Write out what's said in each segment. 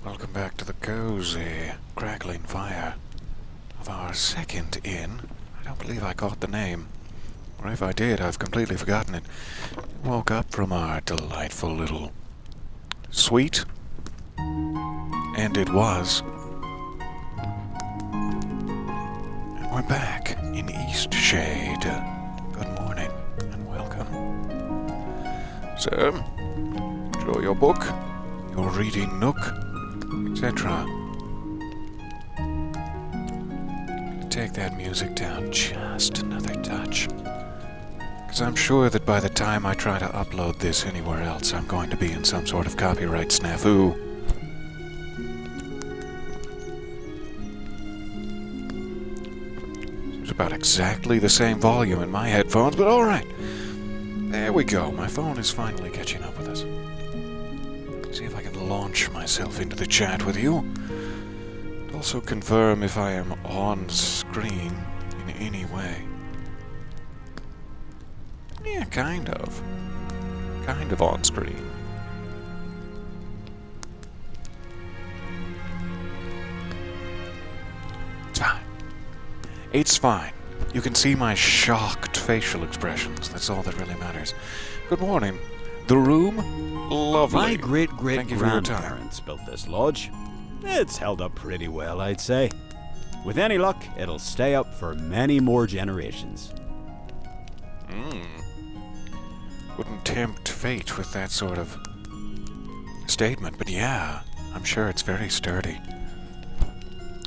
Welcome back to the cozy, crackling fire of our second inn. I don't believe I caught the name. Or if I did, I've completely forgotten it. We woke up from our delightful little suite. And it was. And we're back in Eastshade. Good morning and welcome. So, enjoy your book, your reading nook, etc. Take that music down just another touch. Because I'm sure that by the time I try to upload this anywhere else, I'm going to be in some sort of copyright snafu. It's about exactly the same volume in my headphones, but alright. There we go. My phone is finally catching up with us. See if I can launch myself into the chat with you. And also confirm if I am on screen in any way. Yeah, kind of. Kind of on screen. It's fine. It's fine. You can see my shocked facial expressions. That's all that really matters. Good morning. The room? Lovely. My great-great-grandparents built this lodge. It's held up pretty well, I'd say. With any luck, it'll stay up for many more generations. Wouldn't tempt fate with that sort of statement, but yeah, I'm sure it's very sturdy.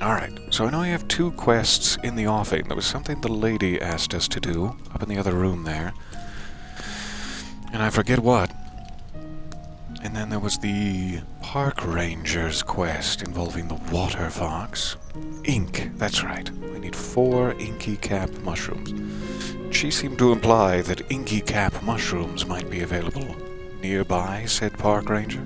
Alright, so I know you have 2 quests in the offing. There was something the lady asked us to do up in the other room there. And I forget what. And then there was the Park Ranger's quest involving the water fox. Ink, that's right. We need 4 inky cap mushrooms. She seemed to imply that inky cap mushrooms might be available nearby, said Park Ranger.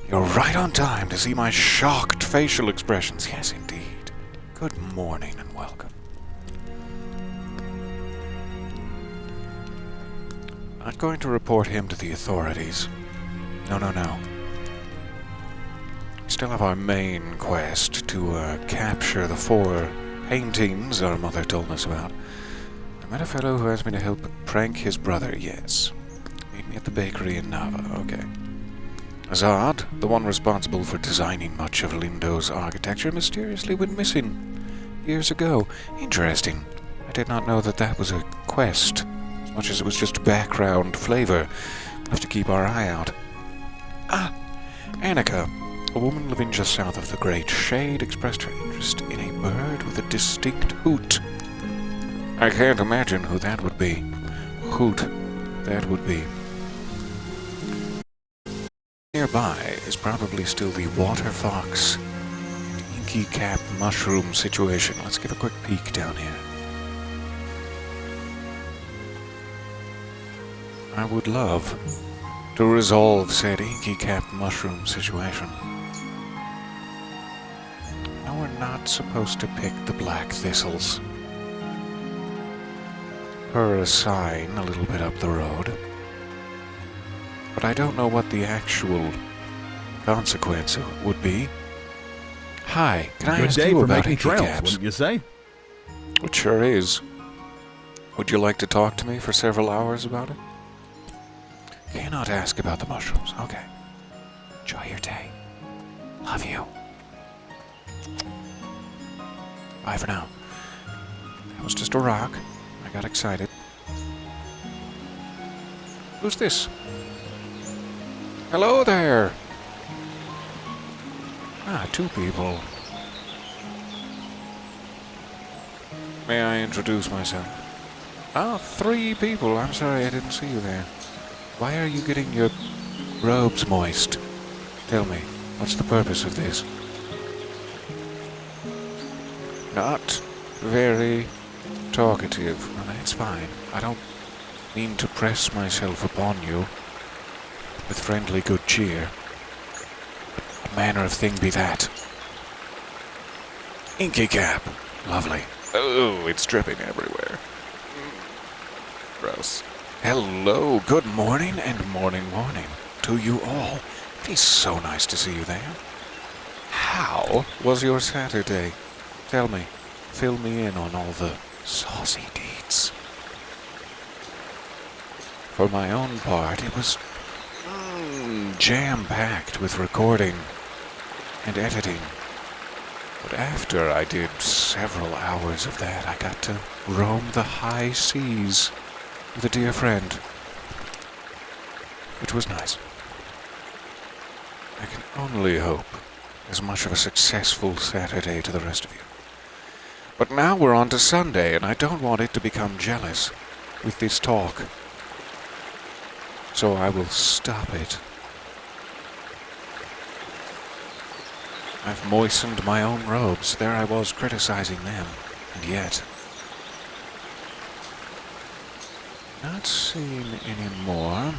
You're right on time to see my shocked facial expressions. Yes, indeed. Good morning and welcome. Not going to report him to the authorities. No. We still have our main quest to capture the 4 paintings our mother told us about. I met a fellow who asked me to help prank his brother, yes. Meet me at the bakery in Nava, okay. Azad, the one responsible for designing much of Lindo's architecture, mysteriously went missing years ago. Interesting. I did not know that was a quest, as much as it was just background flavor. We'll have to keep our eye out. Ah, Annika, a woman living just south of the Great Shade, expressed her interest in a bird with a distinct hoot. I can't imagine who that would be. Hoot, that would be. Nearby is probably still the water fox and inky cap mushroom situation. Let's give a quick peek down here. I would love to resolve said inky cap mushroom situation. No, we're not supposed to pick the black thistles. Per a sign a little bit up the road. But I don't know what the actual consequence would be. Hi, can I ask you about inky caps? Wouldn't you say? It sure is. Would you like to talk to me for several hours about it? Cannot ask about the mushrooms. Okay. Enjoy your day. Love you. Bye for now. That was just a rock. I got excited. Who's this? Hello there! Ah, 2 people. May I introduce myself? Ah, 3 people. I'm sorry I didn't see you there. Why are you getting your robes moist? Tell me, what's the purpose of this? Not very talkative. Well, that's fine. I don't mean to press myself upon you. With friendly good cheer. What manner of thing be that? Inky cap. Lovely. Oh, it's dripping everywhere. Gross. Hello, good morning and morning to you all. It is so nice to see you there. How was your Saturday? Tell me. Fill me in on all the saucy deeds. For my own part, it was jam-packed with recording and editing. But after I did several hours of that, I got to roam the high seas with a dear friend, which was nice. I can only hope as much of a successful Saturday to the rest of you. But now we're on to Sunday, and I don't want it to become jealous with this talk. So I will stop it. I've moistened my own robes. There I was criticizing them, and yet not seen anymore.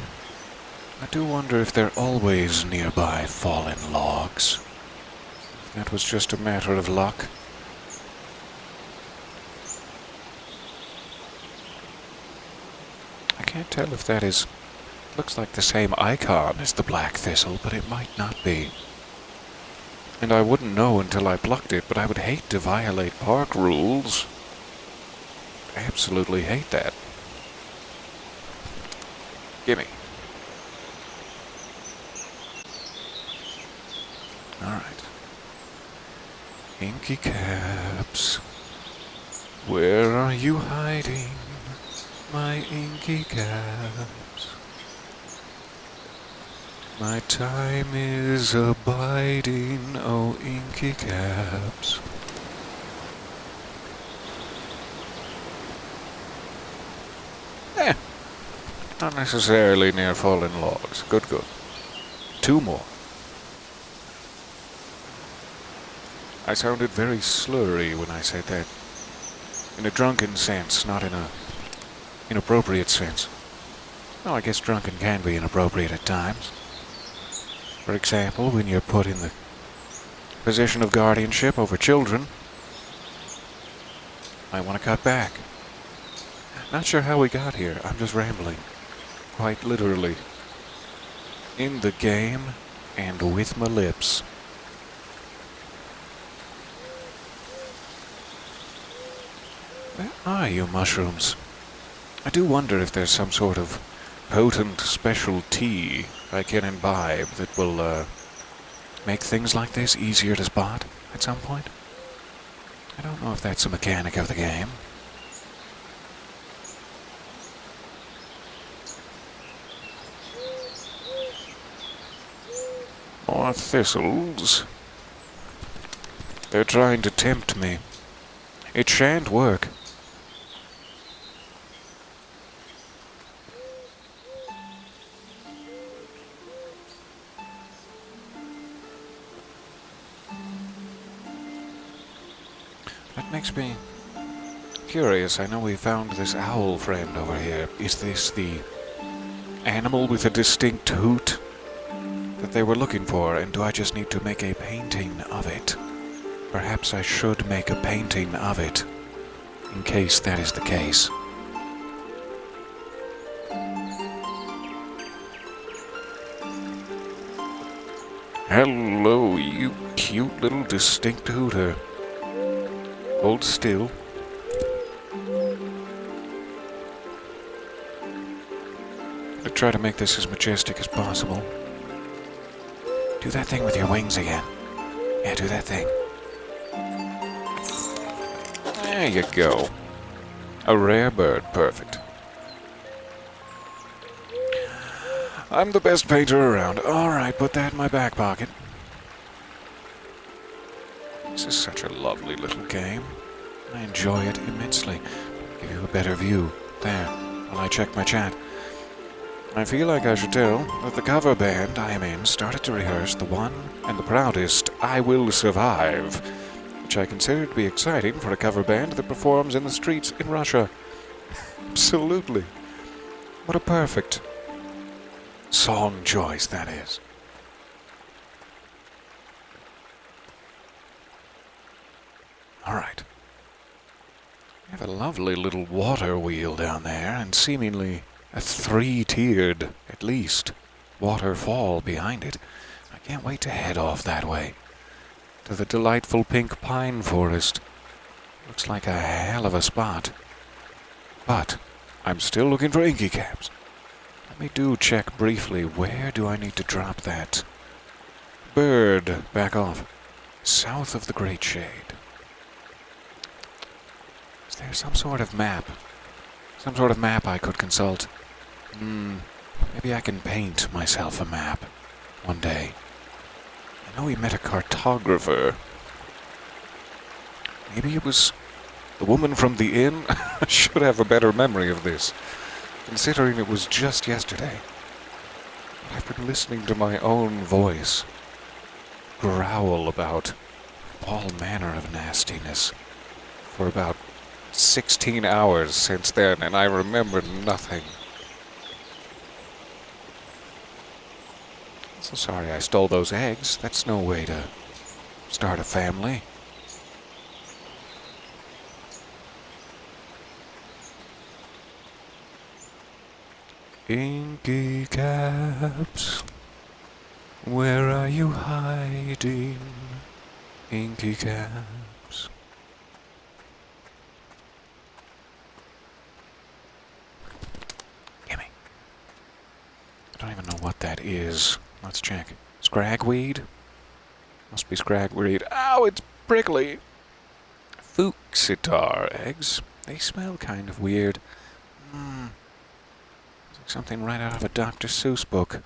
I do wonder if they're always nearby fallen logs. That was just a matter of luck. I can't tell if that is... looks like the same icon as the black thistle, but it might not be. And I wouldn't know until I plucked it, but I would hate to violate park rules. Absolutely hate that. Gimme. Alright. Inky caps. Where are you hiding, my inky caps? My time is abiding, oh inky caps. Not necessarily near fallen logs. Good, good. 2 more. I sounded very slurry when I said that. In a drunken sense, not in a inappropriate sense. Oh, I guess drunken can be inappropriate at times. For example, when you're put in the position of guardianship over children, might want to cut back. Not sure how we got here. I'm just rambling. Quite literally. In the game and with my lips. Where are you, mushrooms? I do wonder if there's some sort of potent special tea I can imbibe that will make things like this easier to spot at some point. I don't know if that's a mechanic of the game. More thistles. They're trying to tempt me. It shan't work. That makes me curious. I know we found this owl friend over here. Is this the animal with a distinct hoot that they were looking for, and do I just need to make a painting of it? Perhaps I should make a painting of it, in case that is the case. Hello, you cute little distinct hooter. Hold still. I'll try to make this as majestic as possible. Do that thing with your wings again. Yeah, do that thing. There you go. A rare bird. Perfect. I'm the best painter around. Alright, put that in my back pocket. This is such a lovely little game. I enjoy it immensely. Give you a better view there while I check my chat. I feel like I should tell that the cover band I am in started to rehearse the one and the proudest I Will Survive, which I consider to be exciting for a cover band that performs in the streets in Russia. Absolutely. What a perfect song choice that is. Alright. We have a lovely little water wheel down there, and seemingly a 3-tiered, at least, waterfall behind it. Can't wait to head off that way. To the delightful pink pine forest. Looks like a hell of a spot. But I'm still looking for inky caps. Let me check briefly. Where do I need to drop that bird? Back off. South of the Great Shade. Is there some sort of map? Some sort of map I could consult? Maybe I can paint myself a map one day. I know we met a cartographer. Maybe it was the woman from the inn? I should have a better memory of this, considering it was just yesterday. I've been listening to my own voice growl about all manner of nastiness for about 16 hours since then, and I remember nothing. So sorry I stole those eggs. That's no way to start a family. Inky caps, where are you hiding? Inky caps. Gimme. I don't even know what that is. Let's check. Scragweed? Must be scragweed. Ow, it's prickly! Fuchsitar eggs. They smell kind of weird. It's like something right out of a Dr. Seuss book.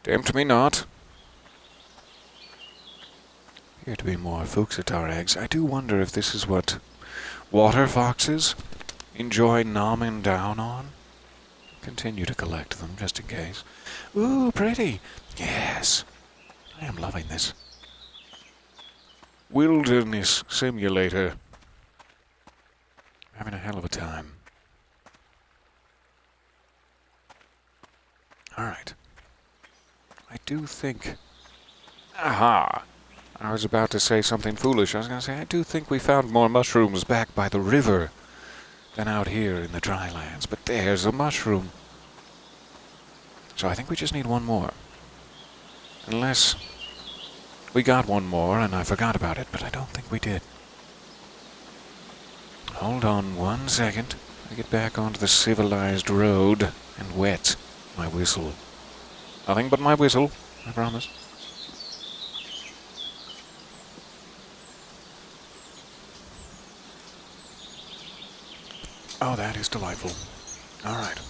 Tempt me not. Appear to be more Fuchsitar eggs. I do wonder if this is what water foxes enjoy nomming down on. Continue to collect them, just in case. Ooh, pretty! Yes! I am loving this. Wilderness simulator. Having a hell of a time. Alright. I do think... Aha! I was about to say something foolish. I was going to say, I do think we found more mushrooms back by the river than out here in the dry lands. But there's a mushroom. So I think we just need one more. Unless we got one more and I forgot about it, but I don't think we did. Hold on 1 second. I get back onto the civilized road and wet my whistle. Nothing but my whistle, I promise. Oh, that is delightful. All right.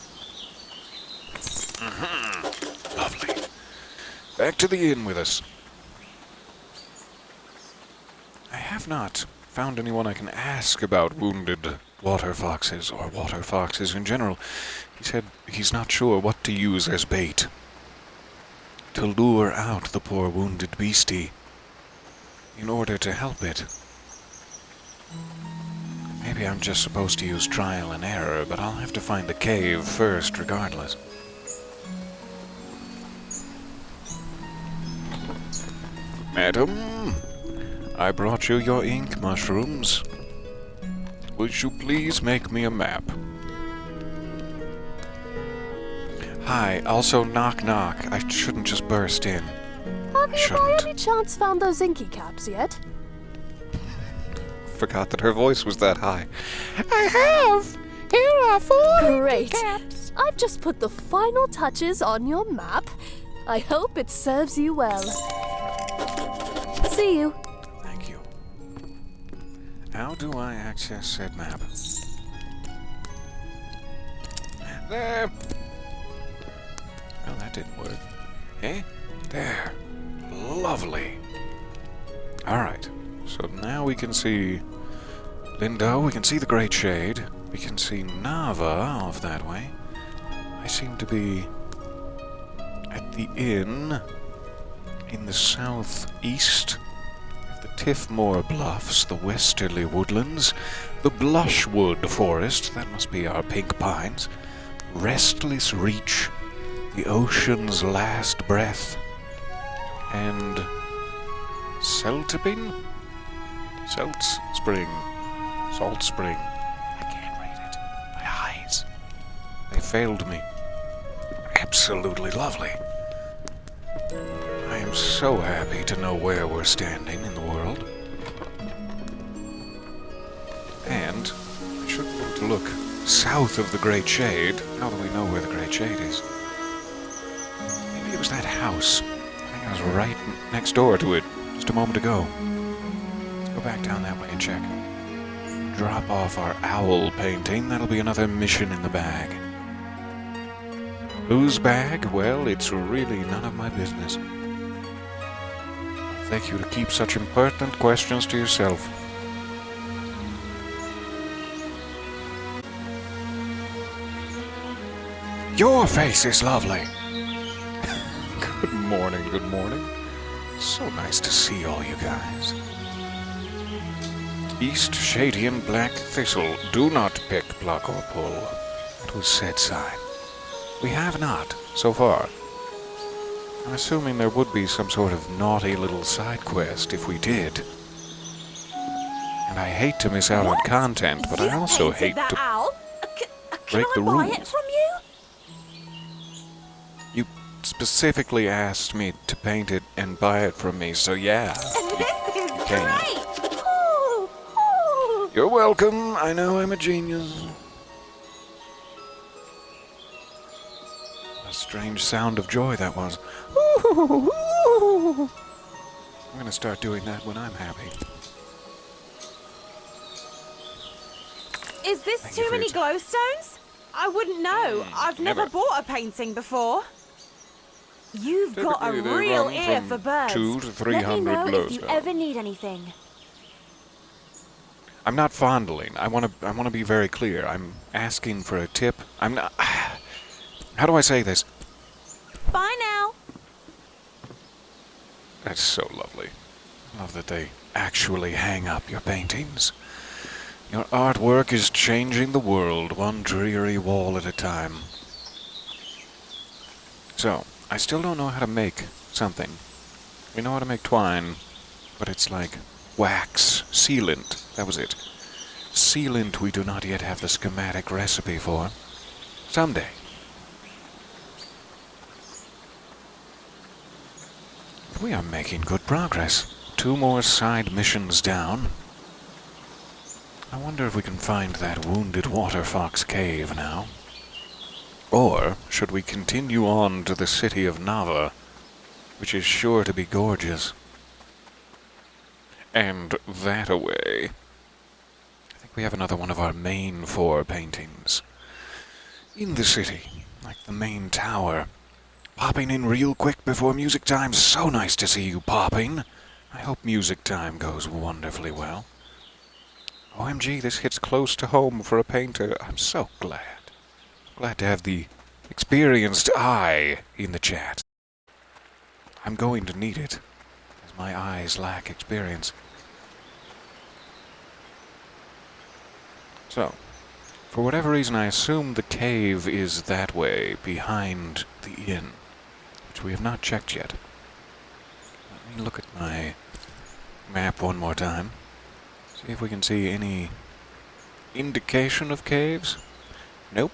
Lovely. Back to the inn with us. I have not found anyone I can ask about wounded water foxes, or water foxes in general. He said he's not sure what to use as bait to lure out the poor wounded beastie in order to help it. Maybe I'm just supposed to use trial and error, but I'll have to find the cave first regardless. Madam, I brought you your ink mushrooms. Would you please make me a map? Hi, also knock knock. I shouldn't just burst in. Have you by any chance found those inky caps yet? Forgot that her voice was that high. I have! Here are 4 Great. caps. I've just put the final touches on your map. I hope it serves you well. See you. Thank you. How do I access said map? There! Well, that didn't work. Eh? There. Lovely. Alright. So now we can see Lindo, we can see the Great Shade, we can see Nava off that way. I seem to be at the inn in the southeast of the Tiffmore Bluffs, the westerly woodlands, the Blushwood Forest, that must be our pink pines, Restless Reach, the ocean's last breath, and Salt Spring. I can't read it. failed me. Absolutely lovely. I am so happy to know where we're standing in the world. And I should want to look south of the Great Shade, now that we know where the Great Shade is. Maybe it was that house. I think I was right next door to it just a moment ago. Let's go back down that way and check. Drop off our owl painting. That'll be another mission in the bag. Whose bag? Well, it's really none of my business. I'll thank you to keep such impertinent questions to yourself. Your face is lovely. Good morning, good morning. So nice to see all you guys. Eastshade black thistle. Do not pick, pluck, or pull. That was said sign. We have not, so far. I'm assuming there would be some sort of naughty little side quest if we did. And I hate to miss out on content, but I also hate to break the rules. Can I buy it from you? You specifically asked me to paint it and buy it from me, so yeah. And this is can. great! Ooh, ooh. You're welcome. I know I'm a genius. A strange sound of joy that was. I'm gonna start doing that when I'm happy. Is this Thank you too for many your glowstones? I wouldn't know. I've never never. bought a painting before. You've got a Typically, they real run ear from for birds. 200 to Let 300 me know if you glowstones. ever need anything. I'm not fondling. I want to be very clear. I'm asking for a tip. I'm not. How do I say this? Bye now. That's so lovely. I love that they actually hang up your paintings. Your artwork is changing the world, one dreary wall at a time. So, I still don't know how to make something. We know how to make twine, but it's like wax, sealant. That was it. Sealant we do not yet have the schematic recipe for. Someday. We are making good progress. 2 more side missions down. I wonder if we can find that wounded water fox cave now. Or should we continue on to the city of Nava, which is sure to be gorgeous? And that away. I think we have another one of our main 4 paintings. In the city, like the main tower. Popping in real quick before music time. So nice to see you popping. I hope music time goes wonderfully well. OMG, this hits close to home for a painter. I'm so glad. Glad to have the experienced eye in the chat. I'm going to need it, as my eyes lack experience. So, for whatever reason, I assume the cave is that way, behind the inn, which we have not checked yet. Let me look at my map one more time. See if we can see any indication of caves. Nope.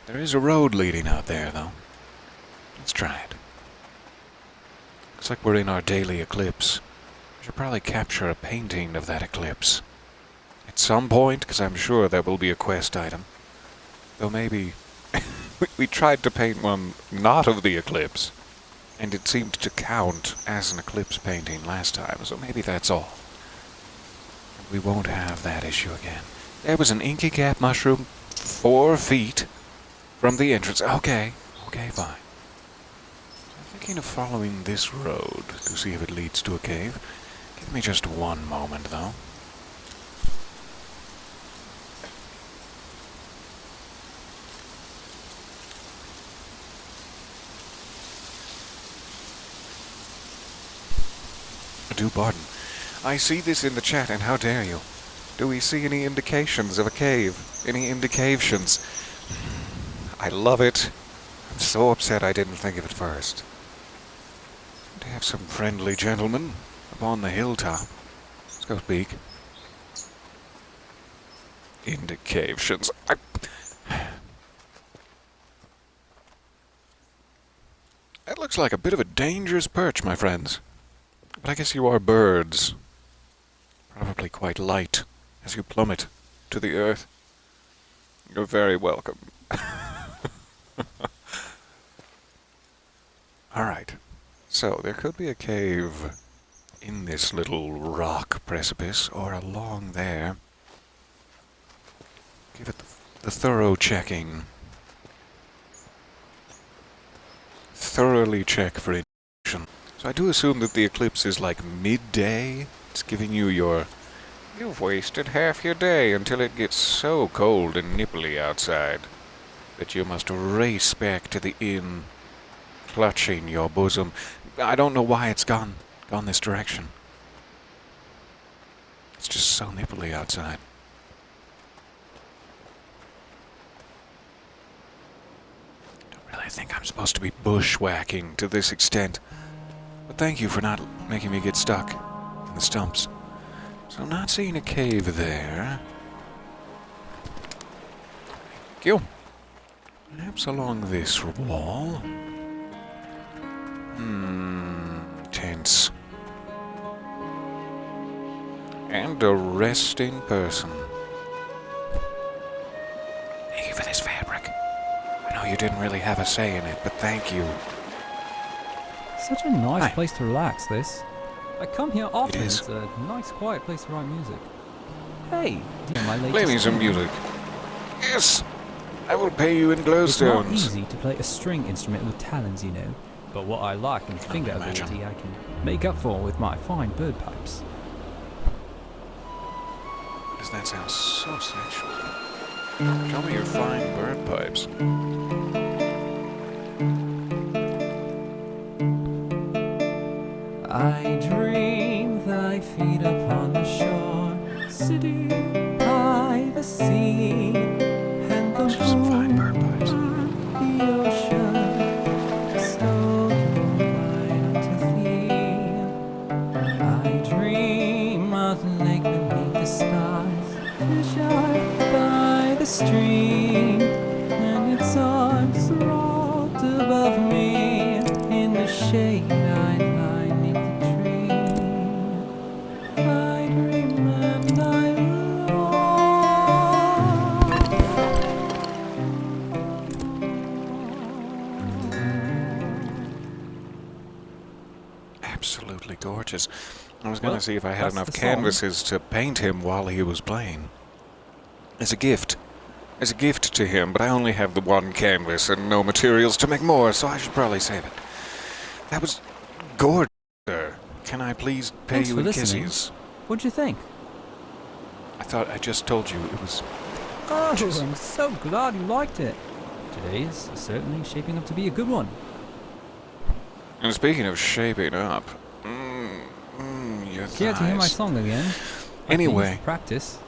There is a road leading out there, though. Let's try it. Looks like we're in our daily eclipse. We should probably capture a painting of that eclipse. At some point, because I'm sure there will be a quest item. Though maybe... we tried to paint one not of the eclipse, and it seemed to count as an eclipse painting last time, so maybe that's all. And we won't have that issue again. There was an inky cap mushroom 4 feet from the entrance. Okay, fine. I'm thinking of following this road to see if it leads to a cave. Give me just one moment, though. Do pardon. I see this in the chat, and how dare you? Do we see any indications of a cave? Any indications? I love it. I'm so upset I didn't think of it first. To have some friendly gentlemen upon the hilltop. Let's go speak. Indications. Looks like a bit of a dangerous perch, my friends. But I guess you are birds. Probably quite light as you plummet to the earth. You're very welcome. Alright, so there could be a cave in this little rock precipice, or along there. Give it the thorough checking. Thoroughly check for indication. So I do assume that the eclipse is like midday. It's giving you your... You've wasted half your day until it gets so cold and nipply outside that you must race back to the inn, clutching your bosom. I don't know why it's gone this direction. It's just so nipply outside. I think I'm supposed to be bushwhacking to this extent. But thank you for not making me get stuck in the stumps. So I'm not seeing a cave there. Thank you. Perhaps along this wall. Tense. And a resting person. Thank you for this fabric. I know you didn't really have a say in it, but thank you. Such a nice Hi. place to relax, this. I come here often. is. It's a nice, quiet place to write music. Hey, do you my latest Play me some tune? music. Yes! I will pay you in It's not glowstones. easy to play a string instrument with talons, you know. But what I lack in finger imagine. ability, I can make up for with my fine bird pipes. Does that sound so sexual? Show me your fine bird pipes. I dream thy feet upon the shore, sitting by the sea, and the Those are some fine bird pipes. the ocean stole mine to thee. I dream of the lake beneath the stars, fish are by the stream, and its arms rolled above me. In the shade I lie 'neath the tree. I dream and I Absolutely gorgeous. I was going Well, to see if I had that's enough the song. canvases to paint him while he was playing. As a gift. As a gift to him, but I only have the one canvas and no materials to make more, so I should probably save it. That was gorgeous, sir. Can I please pay Thanks you for in listening. kisses? What'd you think? I thought I just told you it was... Oh, Gorgeous. I'm so glad you liked it. Today's certainly shaping up to be a good one. And speaking of shaping up... your Care to hear my thighs. song again? Anyway. Practice.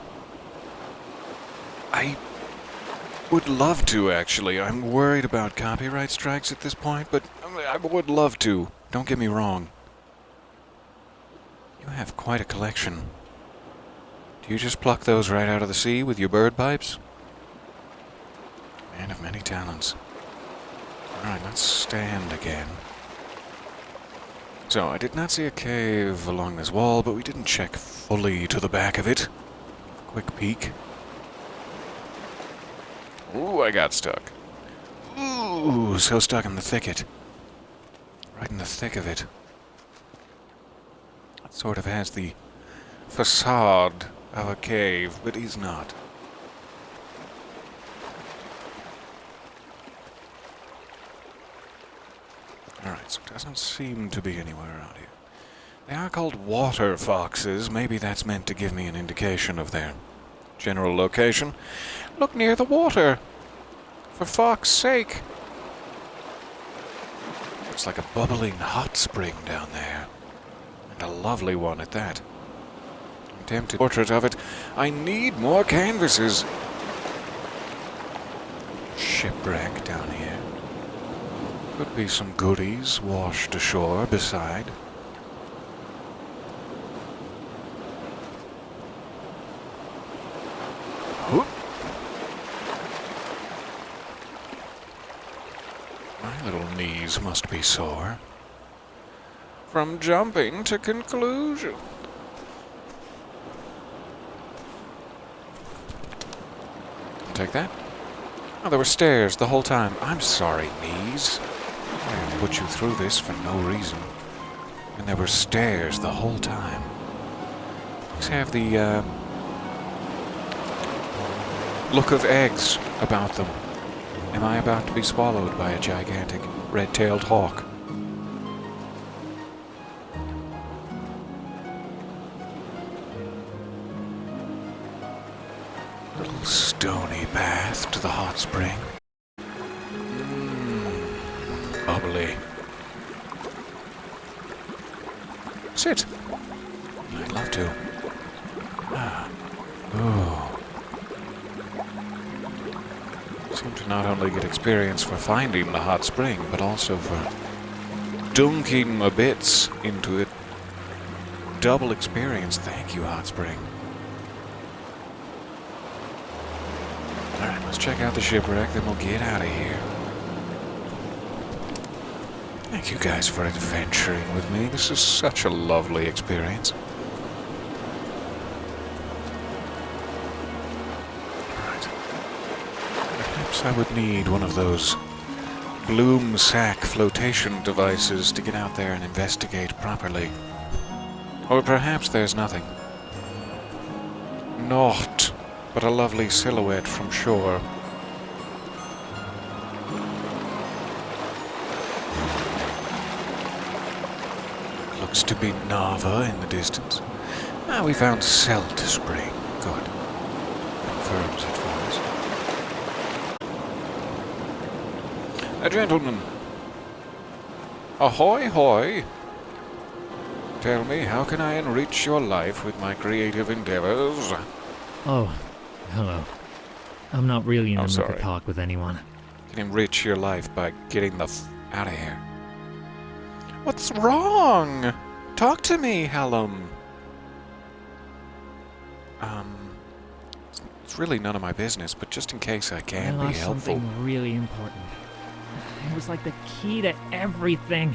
I would love to, actually. I'm worried about copyright strikes at this point, but I would love to. Don't get me wrong. You have quite a collection. Do you just pluck those right out of the sea with your bird pipes? Man of many talents. Alright, let's stand again. So, I did not see a cave along this wall, but we didn't check fully to the back of it. Quick peek. Ooh, I got stuck. Ooh, so stuck in the thicket. Right in the thick of it. It sort of has the facade of a cave, but he's not. Alright, so it doesn't seem to be anywhere around here. They are called water foxes. Maybe that's meant to give me an indication of their general location. Look near the water! For fox's sake! Looks like a bubbling hot spring down there. And a lovely one at that. I'm tempted. Portrait of it. I need more canvases! Shipwreck down here. Could be some goodies washed ashore beside. Whoop. My little knee knees must be sore. From jumping to conclusion. Take that. Oh, there were stairs the whole time. I'm sorry, knees. I put you through this for no reason. And there were stairs the whole time. These have the, look of eggs about them. Am I about to be swallowed by a gigantic red-tailed hawk? Little stony path to the hot spring. Bubbly. Sit. I'd love to. Oh. Seem to not only get experience for finding the hot spring, but also for dunking my bits into it. Double experience. Thank you, hot spring. Alright, let's check out the shipwreck, then we'll get out of here. Thank you guys for adventuring with me. This is such a lovely experience. Alright. Perhaps I would need one of those bloom sack flotation devices to get out there and investigate properly. Or perhaps there's nothing. Naught but a lovely silhouette from shore. Looks to be Nava in the distance. Ah, we found Celt Spring. Good. Confirms it for us. A gentleman. Ahoy, hoy. Tell me, how can I enrich your life with my creative endeavors? Oh, hello. I'm not really in the mood sorry. to talk with anyone. Can enrich your life by getting the out of here. What's wrong? Talk to me, Hallam. It's really none of my business, but just in case I can I be lost helpful. something really important. It was like the key to everything.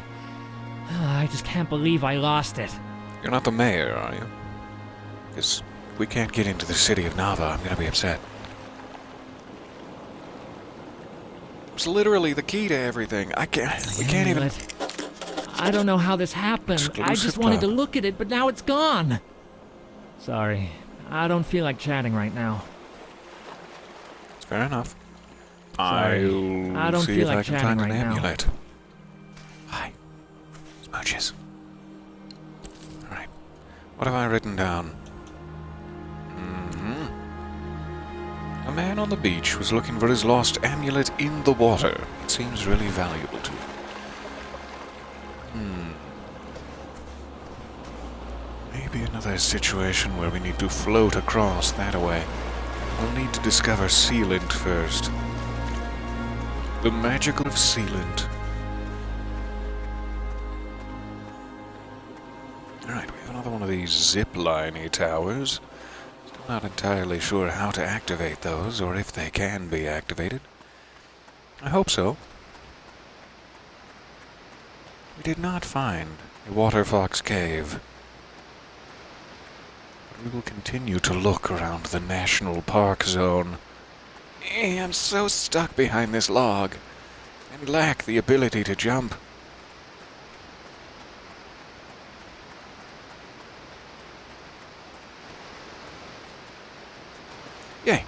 I just can't believe I lost it. You're not the mayor, are you? Because if we can't get into the city of Nava, I'm gonna be upset. It's literally the key to everything. We can't even... I don't know how this happened. I just Exclusive wanted to club. look at it, but now it's gone. Sorry. I don't feel like chatting right now. It's fair enough. Sorry. I'll I don't see feel if I like can chatting find an right now. amulet. Hi. Smooches. Alright. What have I written down? A man on the beach was looking for his lost amulet in the water. It seems really valuable to him. Maybe another situation where we need to float across that way. We'll need to discover sealant first. The magical of sealant. Alright, we have another one of these zip-liney towers. Still not entirely sure how to activate those, or if they can be activated. I hope so. We did not find a water fox cave. But we will continue to look around the national park zone. I'm so stuck behind this log and lack the ability to jump. Yay,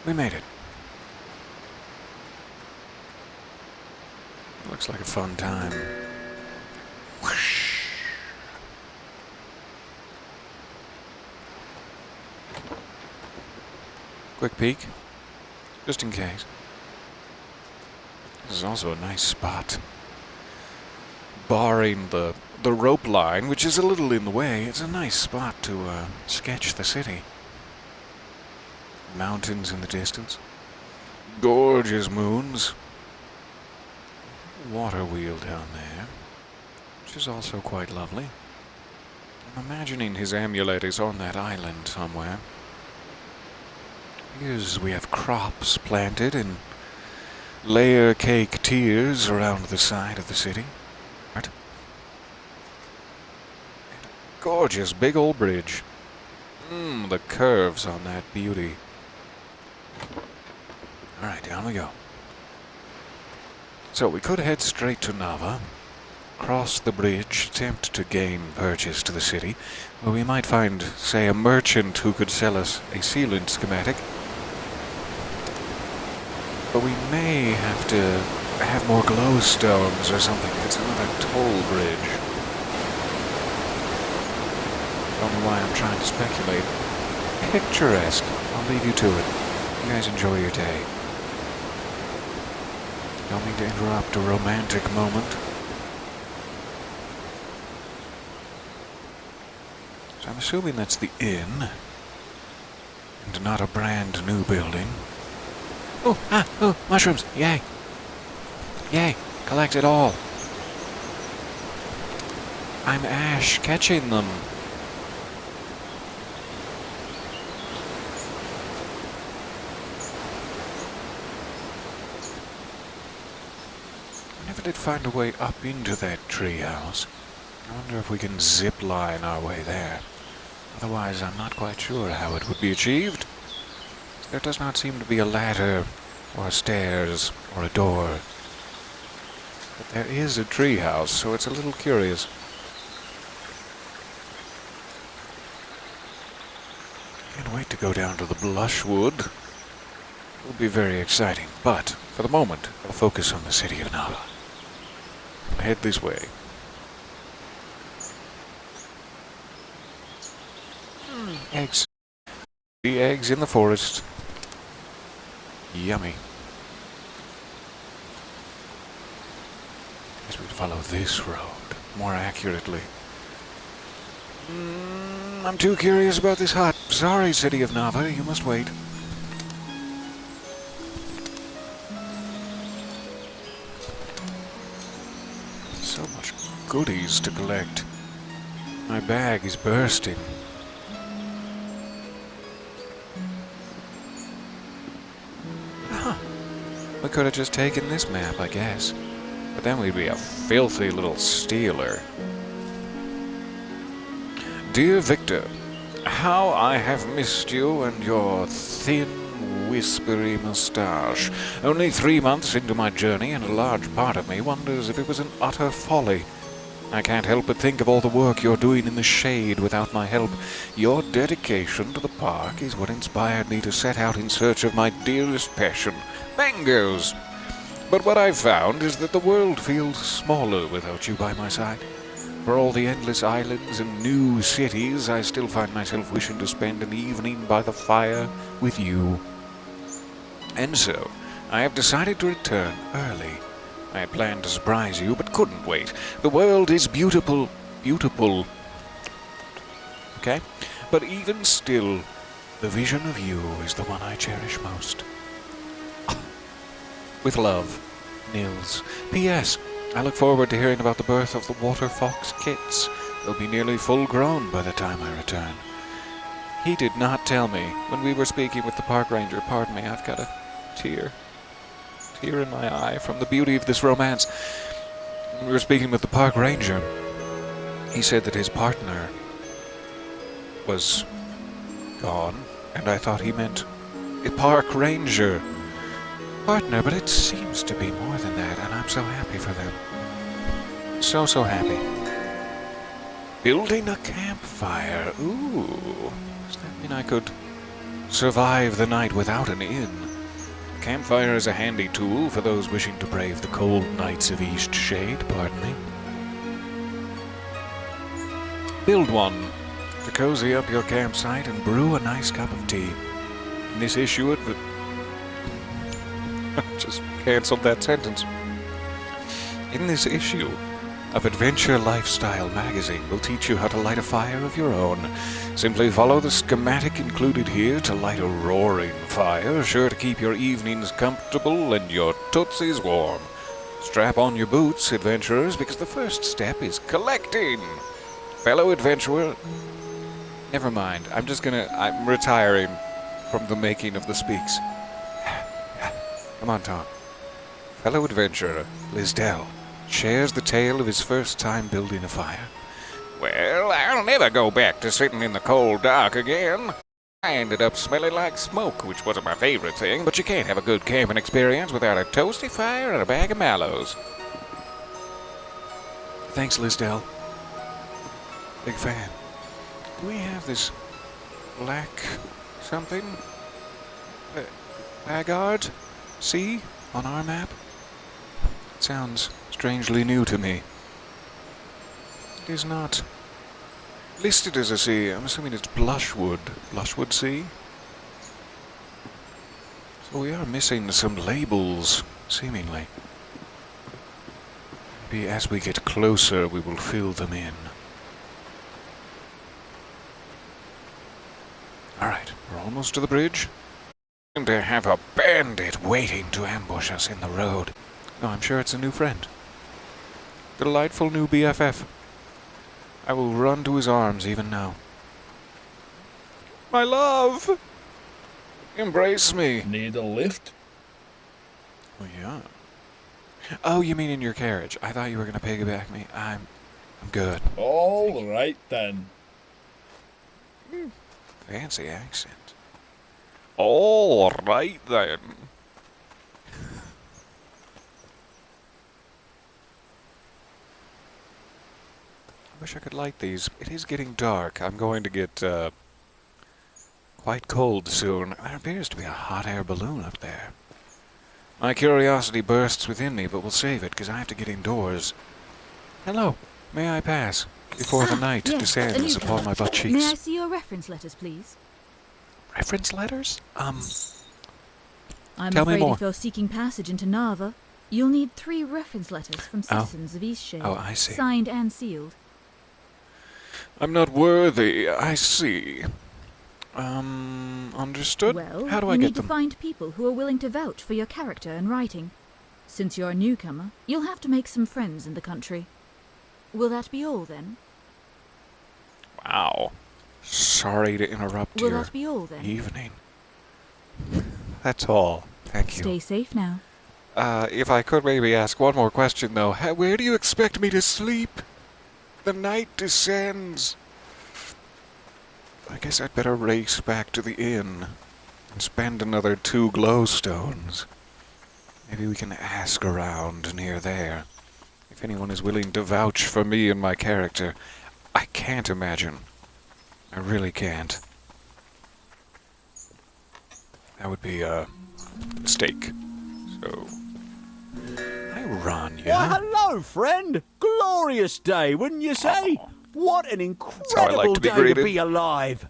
we made it. Looks like a fun time. Whoosh. Quick peek, just in case. This is also a nice spot. Barring the rope line, which is a little in the way, it's a nice spot to sketch the city. Mountains in the distance. Gorgeous moons. Water wheel down there, which is also quite lovely. I'm imagining his amulet is on that island somewhere. Here's, we have crops planted in layer cake tiers around the side of the city. Right. Gorgeous big old bridge. The curves on that beauty. Alright, down we go. So we could head straight to Nava, cross the bridge, attempt to gain purchase to the city, where we might find, say, a merchant who could sell us a sealant schematic. But we may have to have more glowstones or something. It's another toll bridge. Don't know why I'm trying to speculate. Picturesque. I'll leave you to it. You guys enjoy your day. Don't mean to interrupt a romantic moment. So I'm assuming that's the inn, and not a brand new building. Oh, mushrooms, yay. Yay, collect it all. I'm Ash catching them. I never did find a way up into that treehouse. I wonder if we can zip line our way there. Otherwise, I'm not quite sure how it would be achieved. There does not seem to be a ladder, or stairs, or a door. But there is a treehouse, so it's a little curious. Can't wait to go down to the Blushwood. It will be very exciting, but for the moment, I'll focus on the city of Nava. I'll head this way. Eggs. The eggs in the forest. Yummy. Guess we'd follow this road more accurately. I'm too curious about this hut. Sorry, city of Nava, you must wait. So much goodies to collect. My bag is bursting. We could have just taken this map, I guess. But then we'd be a filthy little stealer. Dear Victor, how I have missed you and your thin, whispery moustache. Only 3 months into my journey, and a large part of me wonders if it was an utter folly. I can't help but think of all the work you're doing in the shade without my help. Your dedication to the park is what inspired me to set out in search of my dearest passion, mangoes. But what I've found is that the world feels smaller without you by my side. For all the endless islands and new cities, I still find myself wishing to spend an evening by the fire with you. And so, I have decided to return early. I had planned to surprise you, but couldn't wait. The world is beautiful. Okay? But even still, the vision of you is the one I cherish most. With love, Nils. P.S. I look forward to hearing about the birth of the water fox kits. They'll be nearly full grown by the time I return. He did not tell me when we were speaking with the park ranger. Pardon me, I've got a tear in my eye from the beauty of this romance. When we were speaking with the park ranger, he said that his partner was gone, and I thought he meant a park ranger. Partner, but it seems to be more than that, and I'm so happy for them. So happy. Building a campfire. Ooh. Does that mean I could survive the night without an inn? Campfire is a handy tool for those wishing to brave the cold nights of Eastshade, pardon me. Build one to cozy up your campsite and brew a nice cup of tea. In this issue, just canceled that sentence. In this issue of Adventure Lifestyle magazine, we'll teach you how to light a fire of your own. Simply follow the schematic included here to light a roaring fire, sure to keep your evenings comfortable and your tootsies warm. Strap on your boots, adventurers, because the first step is collecting. Fellow adventurer... Never mind, I'm retiring from the making of the speaks. Come on, Tom. fellow adventurer, Lisdell, shares the tale of his first time building a fire. Well, I'll never go back to sitting in the cold dark again. I ended up smelling like smoke, which wasn't my favorite thing, but you can't have a good camping experience without a toasty fire and a bag of mallows. Thanks, Lisdell. Big fan. Do we have this black something? Laggard? Sea? On our map? It sounds strangely new to me. It is not listed as a sea. I'm assuming it's Blushwood. Blushwood Sea? So we are missing some labels, seemingly. Maybe as we get closer, we will fill them in. Alright, we're almost to the bridge. And to have a bandit waiting to ambush us in the road. No, I'm sure it's a new friend. Delightful new BFF. I will run to his arms even now. My love! Embrace me. Need a lift? Oh, yeah. Oh, you mean in your carriage. I thought you were going to piggyback me. I'm good. All right then. Fancy accent. All right then. I wish I could light these. It is getting dark. I'm going to get quite cold soon. There appears to be a hot air balloon up there. My curiosity bursts within me, but we'll save it, because I have to get indoors. Hello. May I pass? Before the night descends upon my butt cheeks. May I see your reference letters, please? Reference letters? I'm Tell me afraid more. if you're seeking passage into Nava, you'll need 3 reference letters from citizens of Eastshade. Oh, I see. Signed and sealed. I'm not worthy. I see. Understood? Well, How do I you get need them? to find people who are willing to vouch for your character and writing. Since you're a newcomer, you'll have to make some friends in the country. Will that be all, then? Wow. Sorry to interrupt Will your that be all, then? evening. That's all. Thank you. Stay safe now. If I could maybe ask one more question, though. Where do you expect me to sleep? The night descends. I guess I'd better race back to the inn and spend another 2 glowstones. Maybe we can ask around near there. If anyone is willing to vouch for me and my character. I can't imagine. I really can't. That would be a mistake. So, hi, Ranya. Why, hello, friend. Glorious day, wouldn't you say? Aw. What an how I incredible like to be day to greeted. be alive.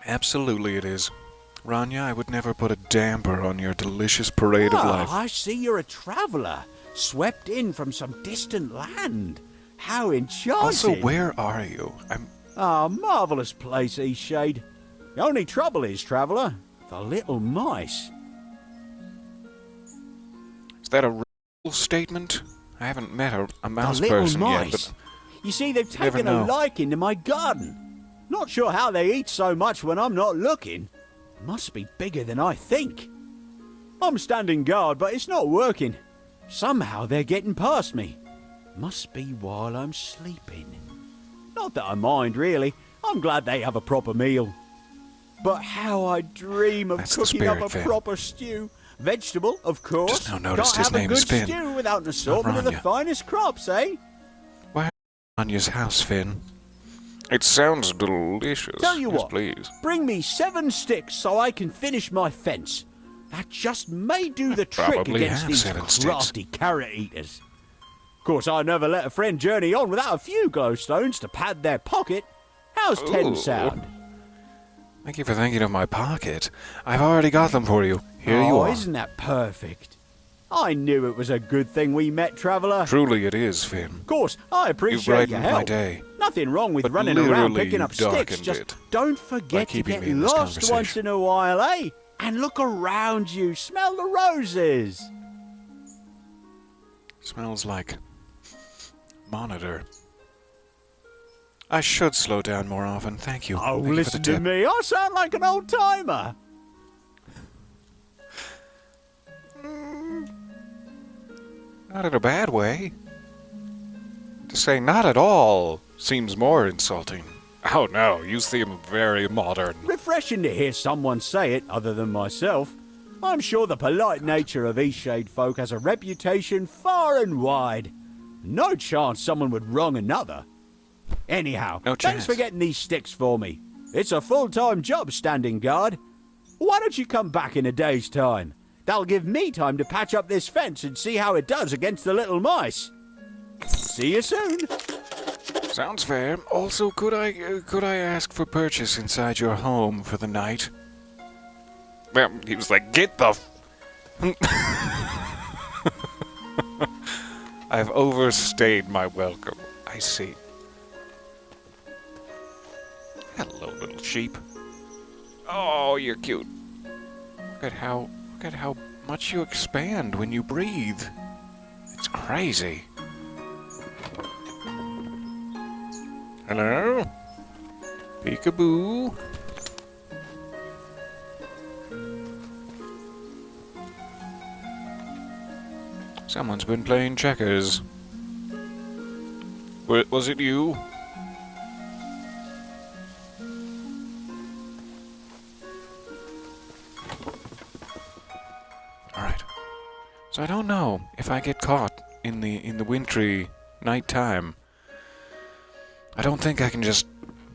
Absolutely it is. Ranya, I would never put a damper on your delicious parade of life. I see you're a traveller, swept in from some distant land. How enchanting. Also, where are you? Marvellous place, Eastshade. The only trouble is, traveller, the little mice. Is that a real statement? I haven't met a mouse The little person mice. yet, but You see, they've never taken a know. liking to my garden. Not sure how they eat so much when I'm not looking. Must be bigger than I think. I'm standing guard, but it's not working. Somehow they're getting past me. Must be while I'm sleeping. Not that I mind, really. I'm glad they have a proper meal. But how I dream of That's the cooking up spirit, a Finn. proper stew. Vegetable, of course. Just now noticed Can't his have name a is good Finn, stew without an assortment of the Ranya. finest crops, eh? why Ranya's house, Finn? It sounds delicious. Tell you Yes, what, please. bring me 7 sticks so I can finish my fence. That just may do the trick probably against have these 7 sticks. crafty carrot eaters. Of course, I never let a friend journey on without a few glowstones to pad their pocket. How's 10 Ooh. sound? Thank you for thinking of my pocket. I've already got them for you. Here you are. Isn't that perfect? I knew it was a good thing we met, traveller. Truly it is, Finn. Of course, I You've appreciate your brightened my help. day. Nothing wrong with But running around literally picking up you've sticks. darkened Just it don't by forget to keeping get me in this lost once conversation. in a while, eh? And look around you. Smell the roses. Smells like monitor. I should slow down more often. Thank you. Oh, Thank you for listen the to tip. me. I sound like an old timer. Not in a bad way. To say not at all seems more insulting. Oh no, you seem very modern. Refreshing to hear someone say it other than myself. I'm sure the polite nature of Eastshade folk has a reputation far and wide. No chance someone would wrong another. Anyhow, No thanks chance. for getting these sticks for me. It's a full-time job standing guard. Why don't you come back in a day's time? That'll give me time to patch up this fence and see how it does against the little mice. See you soon. Sounds fair. Also, could I ask for purchase inside your home for the night? Well, he was like, get the I've overstayed my welcome. I see. Hello, little sheep. Oh, you're cute. Look at how much you expand when you breathe. It's crazy. Hello? Peekaboo. Someone's been playing checkers. Was it you? Alright. So I don't know if I get caught in the wintry nighttime. I don't think I can just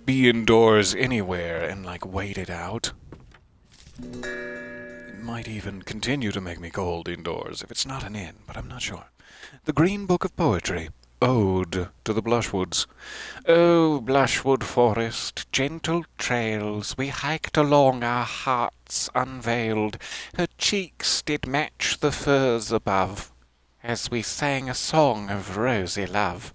be indoors anywhere and like wait it out. It might even continue to make me cold indoors if it's not an inn, but I'm not sure. The Green Book of Poetry. Ode to the Blushwoods. Oh, Blushwood Forest, gentle trails, we hiked along, our hearts unveiled. Her cheeks did match the firs above, as we sang a song of rosy love.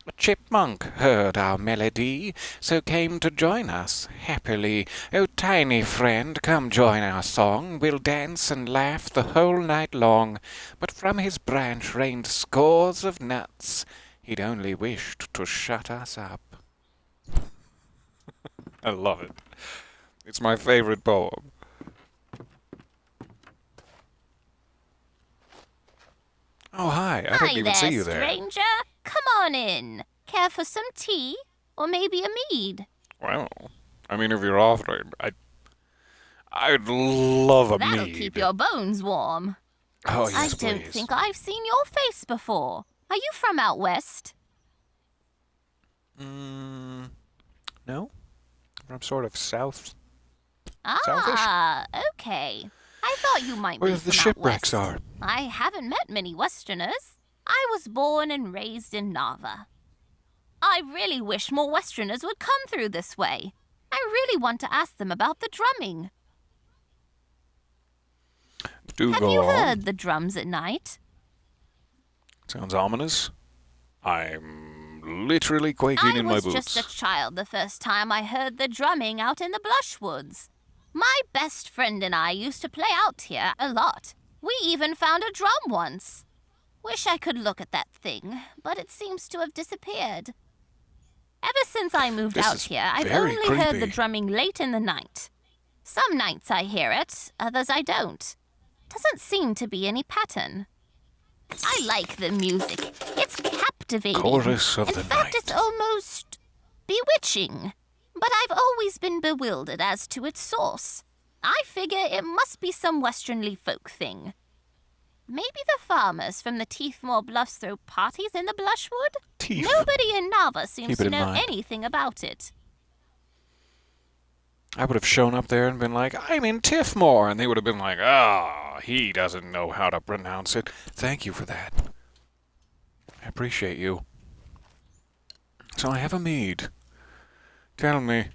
A chipmunk heard our melody, so came to join us happily. Oh, tiny friend, come join our song. We'll dance and laugh the whole night long. But from his branch rained scores of nuts. He'd only wished to shut us up. I love it. It's my favorite poem. Oh, hi. I didn't even see you there. Stranger. Come on in. Care for some tea? Or maybe a mead? Well, I mean, if you're offering, I'd love a That'll mead. keep your bones warm. Oh, yes, I don't please. think I've seen your face before. Are you from out west? No? From sort of south. Ah, okay. I thought you might be Where from the out shipwrecks west. are. I haven't met many Westerners. I was born and raised in Nava. I really wish more Westerners would come through this way. I really want to ask them about the drumming. Do Have go you on. heard the drums at night? Sounds ominous. I'm literally quaking in my boots. I was just a child the first time I heard the drumming out in the Blushwoods. My best friend and I used to play out here a lot. We even found a drum once. Wish I could look at that thing, but it seems to have disappeared. Ever since I moved This out is here, I've very only heard the creepy. drumming late in the night. Some nights I hear it, others I don't. Doesn't seem to be any pattern. I like the music. It's captivating. Chorus of In the fact, night. it's almost bewitching. But I've always been bewildered as to its source. I figure it must be some westernly folk thing. Maybe the farmers from the Teethmore Bluffs throw parties in the Blushwood? Teeth. Nobody in Nava seems Keep it to in know mind. anything about it. I would have shown up there and been like, I'm in Tiffmore, and they would have been like, ah, he doesn't know how to pronounce it. Thank you for that. I appreciate you. So I have a mead. Tell me,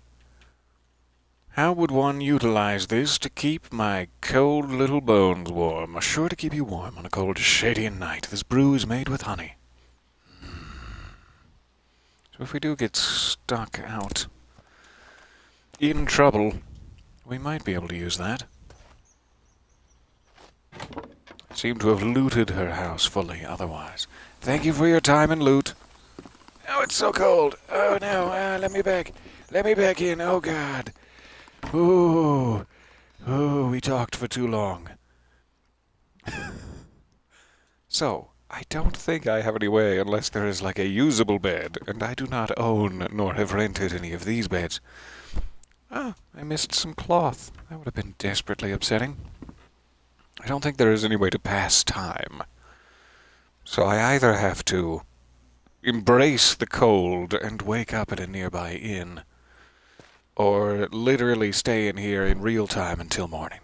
how would one utilize this to keep my cold little bones warm? Sure to keep you warm on a cold Eastshadian night. This brew is made with honey. So if we do get stuck out in trouble, we might be able to use that. Seem to have looted her house fully otherwise. Thank you for your time and loot. Oh, it's so cold. Oh, no. Let me back. Let me back in. Oh, God. Ooh. Ooh, we talked for too long. So, I don't think I have any way unless there is like a usable bed, and I do not own nor have rented any of these beds. Ah, I missed some cloth. That would have been desperately upsetting. I don't think there is any way to pass time. So I either have to embrace the cold and wake up at a nearby inn, or literally stay in here in real time until morning.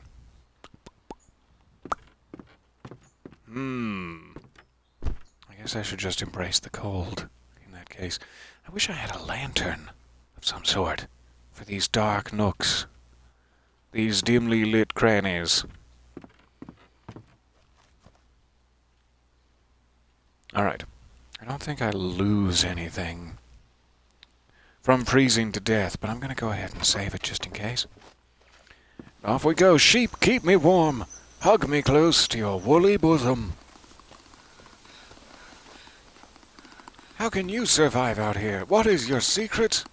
I guess I should just embrace the cold in that case. I wish I had a lantern of some sort for these dark nooks, these dimly lit crannies. Alright, I don't think I lose anything from freezing to death, but I'm going to go ahead and save it just in case. Off we go. Sheep, keep me warm. Hug me close to your woolly bosom. How can you survive out here? What is your secret?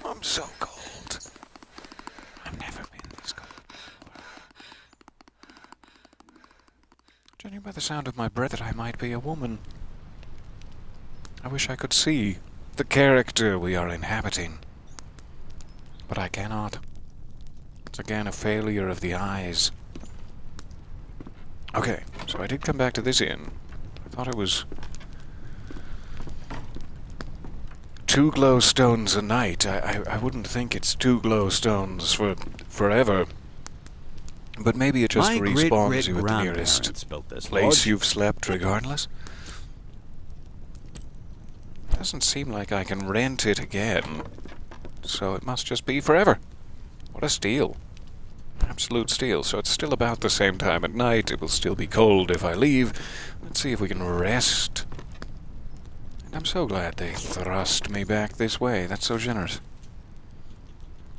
I'm so cold. I've never been this cold before. Judging by the sound of my breath, that I might be a woman. I wish I could see the character we are inhabiting, but I cannot. It's again a failure of the eyes. Okay, so I did come back to this inn. I thought it was 2 glow stones a night. I wouldn't think it's 2 glow stones for forever. But maybe it just respawns you at the nearest place you've slept regardless. Doesn't seem like I can rent it again, so it must just be forever. What a steal. Absolute steal. So it's still about the same time at night. It will still be cold if I leave. Let's see if we can rest. And I'm so glad they thrust me back this way. That's so generous.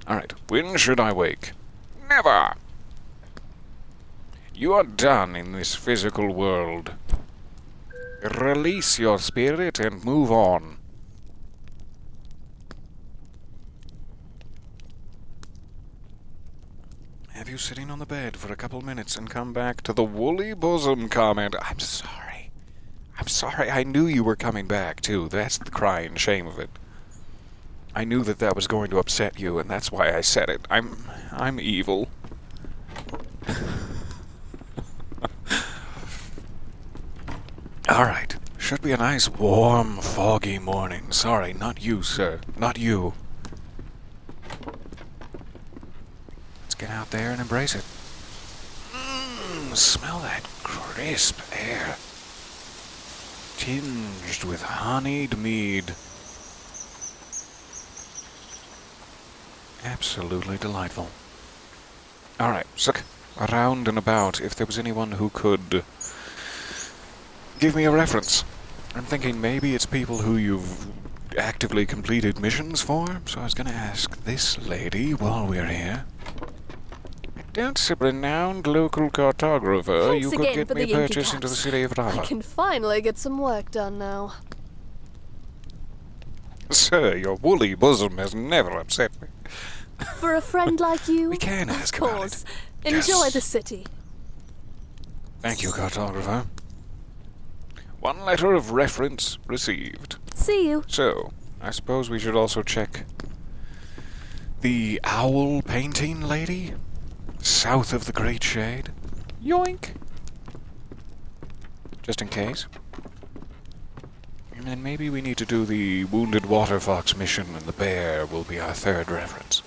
Alright, when should I wake? Never! You are done in this physical world. Release your spirit and move on. Have you sitting on the bed for a couple minutes and come back to the woolly bosom comment. I'm sorry. I'm sorry. I knew you were coming back, too. That's the crying shame of it. I knew that that was going to upset you, and that's why I said it. I'm evil. Alright. Should be a nice, warm, foggy morning. Sorry, not you, sir. Not you. Let's get out there and embrace it. Smell that crisp air. Tinged with honeyed mead. Absolutely delightful. Alright, so around and about, if there was anyone who could give me a reference. I'm thinking maybe it's people who you've actively completed missions for, so I was going to ask this lady while we're here. That's a renowned local cartographer. Thanks You could again get for me the a inky purchase into the caps. city of I Nava. can finally get some work done now. Sir, your woolly bosom has never upset me. For a friend like you, We can of ask about course. it. Enjoy Yes. the city. Thank you, cartographer. 1 letter of reference received. See you. So, I suppose we should also check the owl painting lady south of the Great Shade. Yoink! Just in case. And then maybe we need to do the Wounded Water Fox mission, and the bear will be our 3rd reference.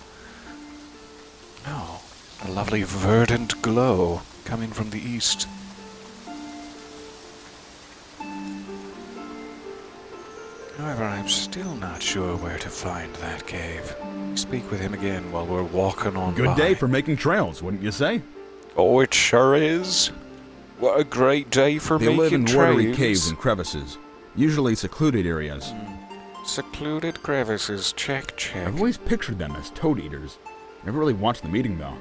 Oh, a lovely verdant glow coming from the east. However, I'm still not sure where to find that cave. Speak with him again while we're walking on Good by. day for making trails, wouldn't you say? Oh, it sure is. What a great day for They making live in watery trails. caves and crevices, usually secluded areas. Secluded crevices. Check, check. I've always pictured them as toad eaters. Never really watched the meeting, though.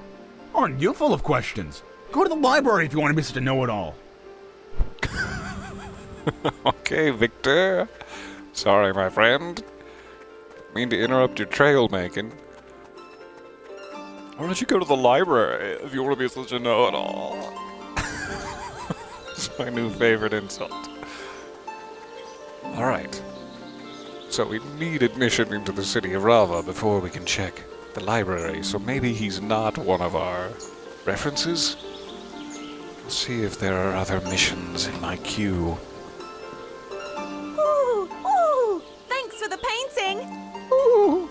Aren't you full of questions? Go to the library if you want to be such a know-it-all. Okay, Victor. Sorry, my friend. Mean to interrupt your trail making. Why don't you go to the library if you want to be such a know-it-all? It's my new favorite insult. Alright. So we need admission into the city of Rava before we can check the library, so maybe he's not one of our references? Let's see if there are other missions in my queue. Ooh, ooh! Thanks for the painting! Ooh.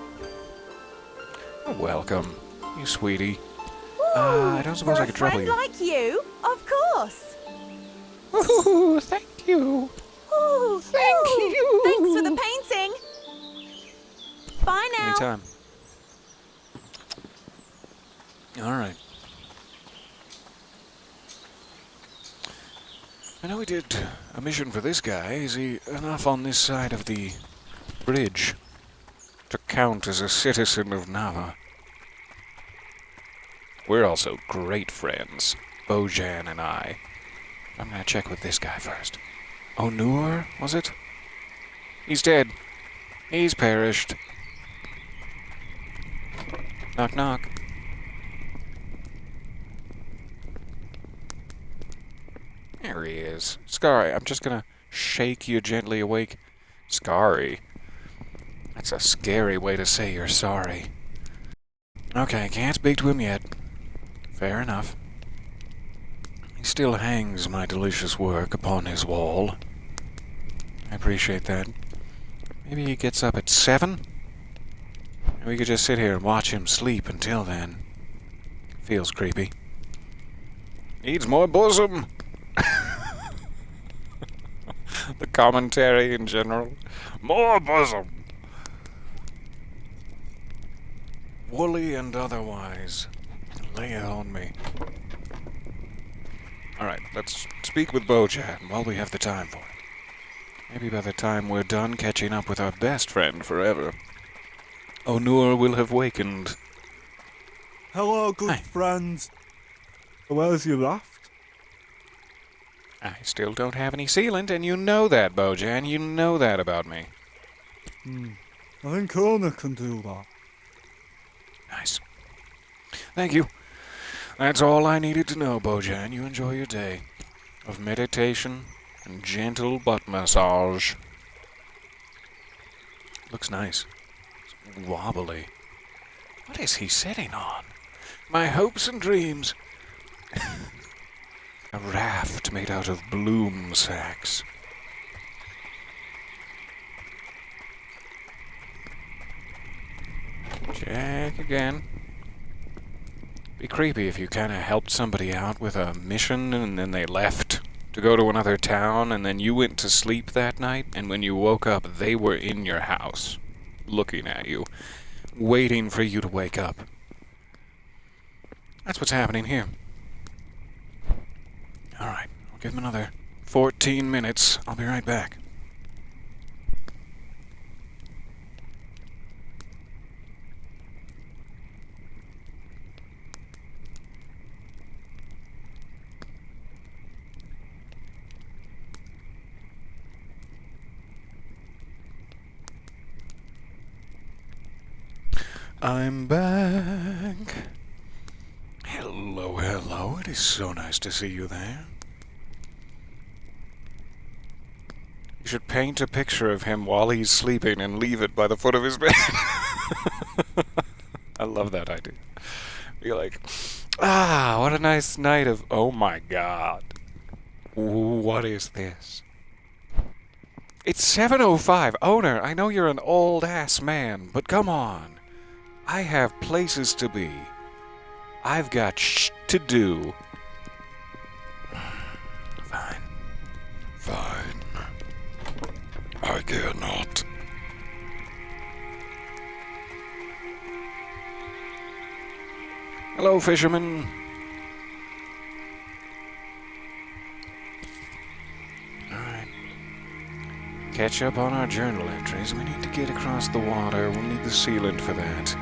Welcome, you sweetie. I don't suppose I could trouble you. For a friend like you, of course. Ooh, thank you. Ooh, Thank you. Thanks for the painting. Bye now. Anytime. Alright. I know we did a mission for this guy. Is he enough on this side of the bridge to count as a citizen of Nava? We're also great friends, Bojan and I. I'm gonna check with this guy first. Onur, was it? He's dead. He's perished. Knock, knock. There he is. Scary, I'm just gonna shake you gently awake. Scary. That's a scary way to say you're sorry. Okay, can't speak to him yet. Fair enough. He still hangs my delicious work upon his wall. I appreciate that. Maybe he gets up at 7? And we could just sit here and watch him sleep until then. Feels creepy. Needs more bosom! The commentary in general. More bosom! Woolly and otherwise. Lay it on me. Alright, let's speak with Bojan while we have the time for it. Maybe by the time we're done catching up with our best friend forever, Onur will have wakened. Hello, good friends. Where's you left? I still don't have any sealant, and you know that, Bojan. You know that about me. I think Ona can do that. Nice. Thank you. That's all I needed to know, Bojan. You enjoy your day of meditation and gentle butt massage. Looks nice. It's wobbly. What is he sitting on? My hopes and dreams. A raft made out of bloom sacks. Check again. Be creepy if you kind of helped somebody out with a mission and then they left to go to another town and then you went to sleep that night and when you woke up they were in your house looking at you, waiting for you to wake up. That's what's happening here. Alright, I'll give him another 14 minutes. I'll be right back. I'm back. Hello, hello. It is so nice to see you there. You should paint a picture of him while he's sleeping and leave it by the foot of his bed. I love that idea. Be like, what a nice night of, oh my god. What is this? It's 7:05. Owner, I know you're an old-ass man, but come on. I have places to be. I've got to do. Fine. Fine. I dare not. Hello, fisherman. Alright. Catch up on our journal entries. We need to get across the water. We'll need the sealant for that.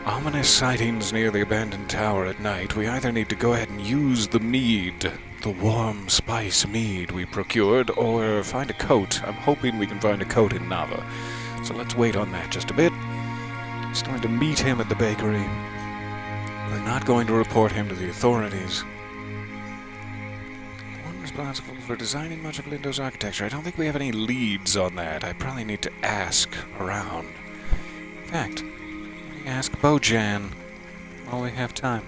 Ominous sightings near the abandoned tower at night. We either need to go ahead and use the mead, the warm spice mead we procured, or find a coat. I'm hoping we can find a coat in Nava. So let's wait on that just a bit. It's time to meet him at the bakery. We're not going to report him to the authorities. One responsible for designing much of Lindo's architecture. I don't think we have any leads on that. I probably need to ask around. In fact, let me ask Bojan while we have time.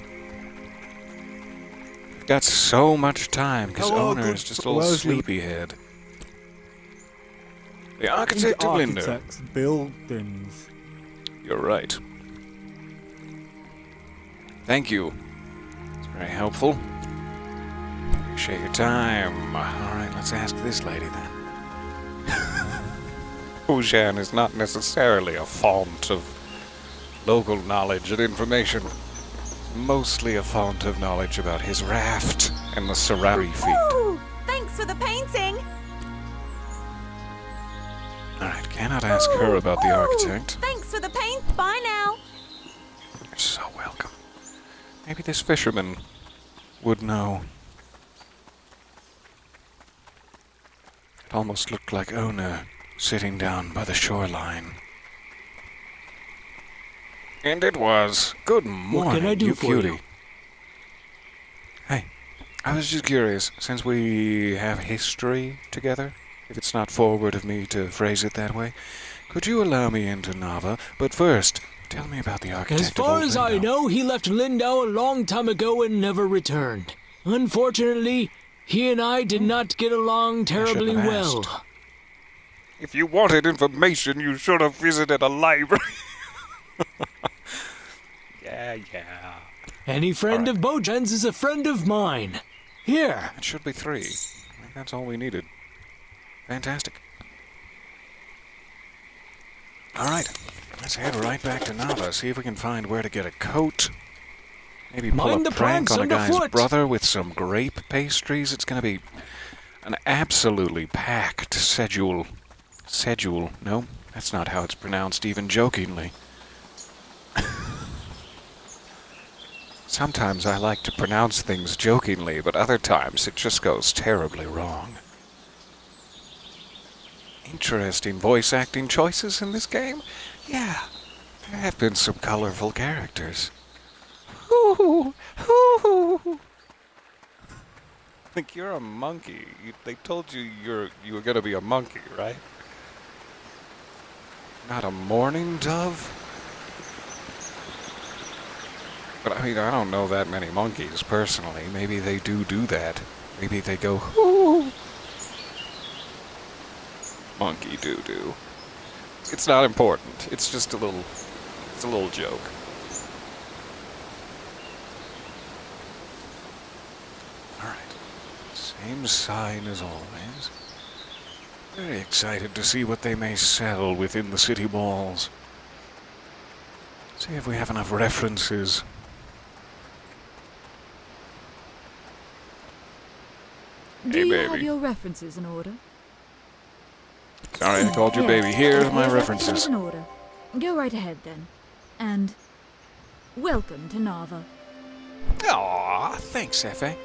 We've got so much time, because Hello, owner good is just a little where's your- sleepyhead. The architect of Lindo. Architects, buildings. You're right. Thank you. It's very helpful. Appreciate your time. Alright, let's ask this lady then. Bojan is not necessarily a font of local knowledge and information. Mostly a font of knowledge about his raft and the Sarari feat. Ooh, thanks for the painting. Alright, cannot ask her about the architect. Thanks for the paint. Bye now. You're so welcome. Maybe this fisherman would know. It almost looked like Ona sitting down by the shoreline. And it was. Good morning, can I do you for cutie. you? Hey, I was just curious, since we have history together, if it's not forward of me to phrase it that way, could you allow me into Nava? But first, tell me about the architect As far of as Old I Lindo. know, he left Lindau a long time ago and never returned. Unfortunately, he and I did not get along terribly have well. asked. If you wanted information, you should have visited a library. Yeah. Any friend All of Bojan's is a friend of mine. Here. It should be 3. I think that's all we needed. Fantastic. Alright, let's head right back to Nava, see if we can find where to get a coat. Maybe pull Mind a the prank planks on a guy's underfoot. brother with some grape pastries. It's gonna be an absolutely packed schedule. No, that's not how it's pronounced, even jokingly. Sometimes I like to pronounce things jokingly, but other times it just goes terribly wrong. Interesting voice acting choices in this game. Yeah, there have been some colorful characters. Hoo hoo. Think you're a monkey. They told you you were gonna be a monkey, right? Not a mourning dove? But I mean, I don't know that many monkeys personally. Maybe they do that. Maybe they go, hoo. Monkey doo-doo. It's not important. It's just a little joke. Alright. Same sign as always. Very excited to see what they may sell within the city walls. See if we have enough references. Do Hey, you baby. have your references in order? Sorry, I called you baby. Here's my Your references. in order. Go right ahead then. And welcome to Nava. Aw, thanks, Efe.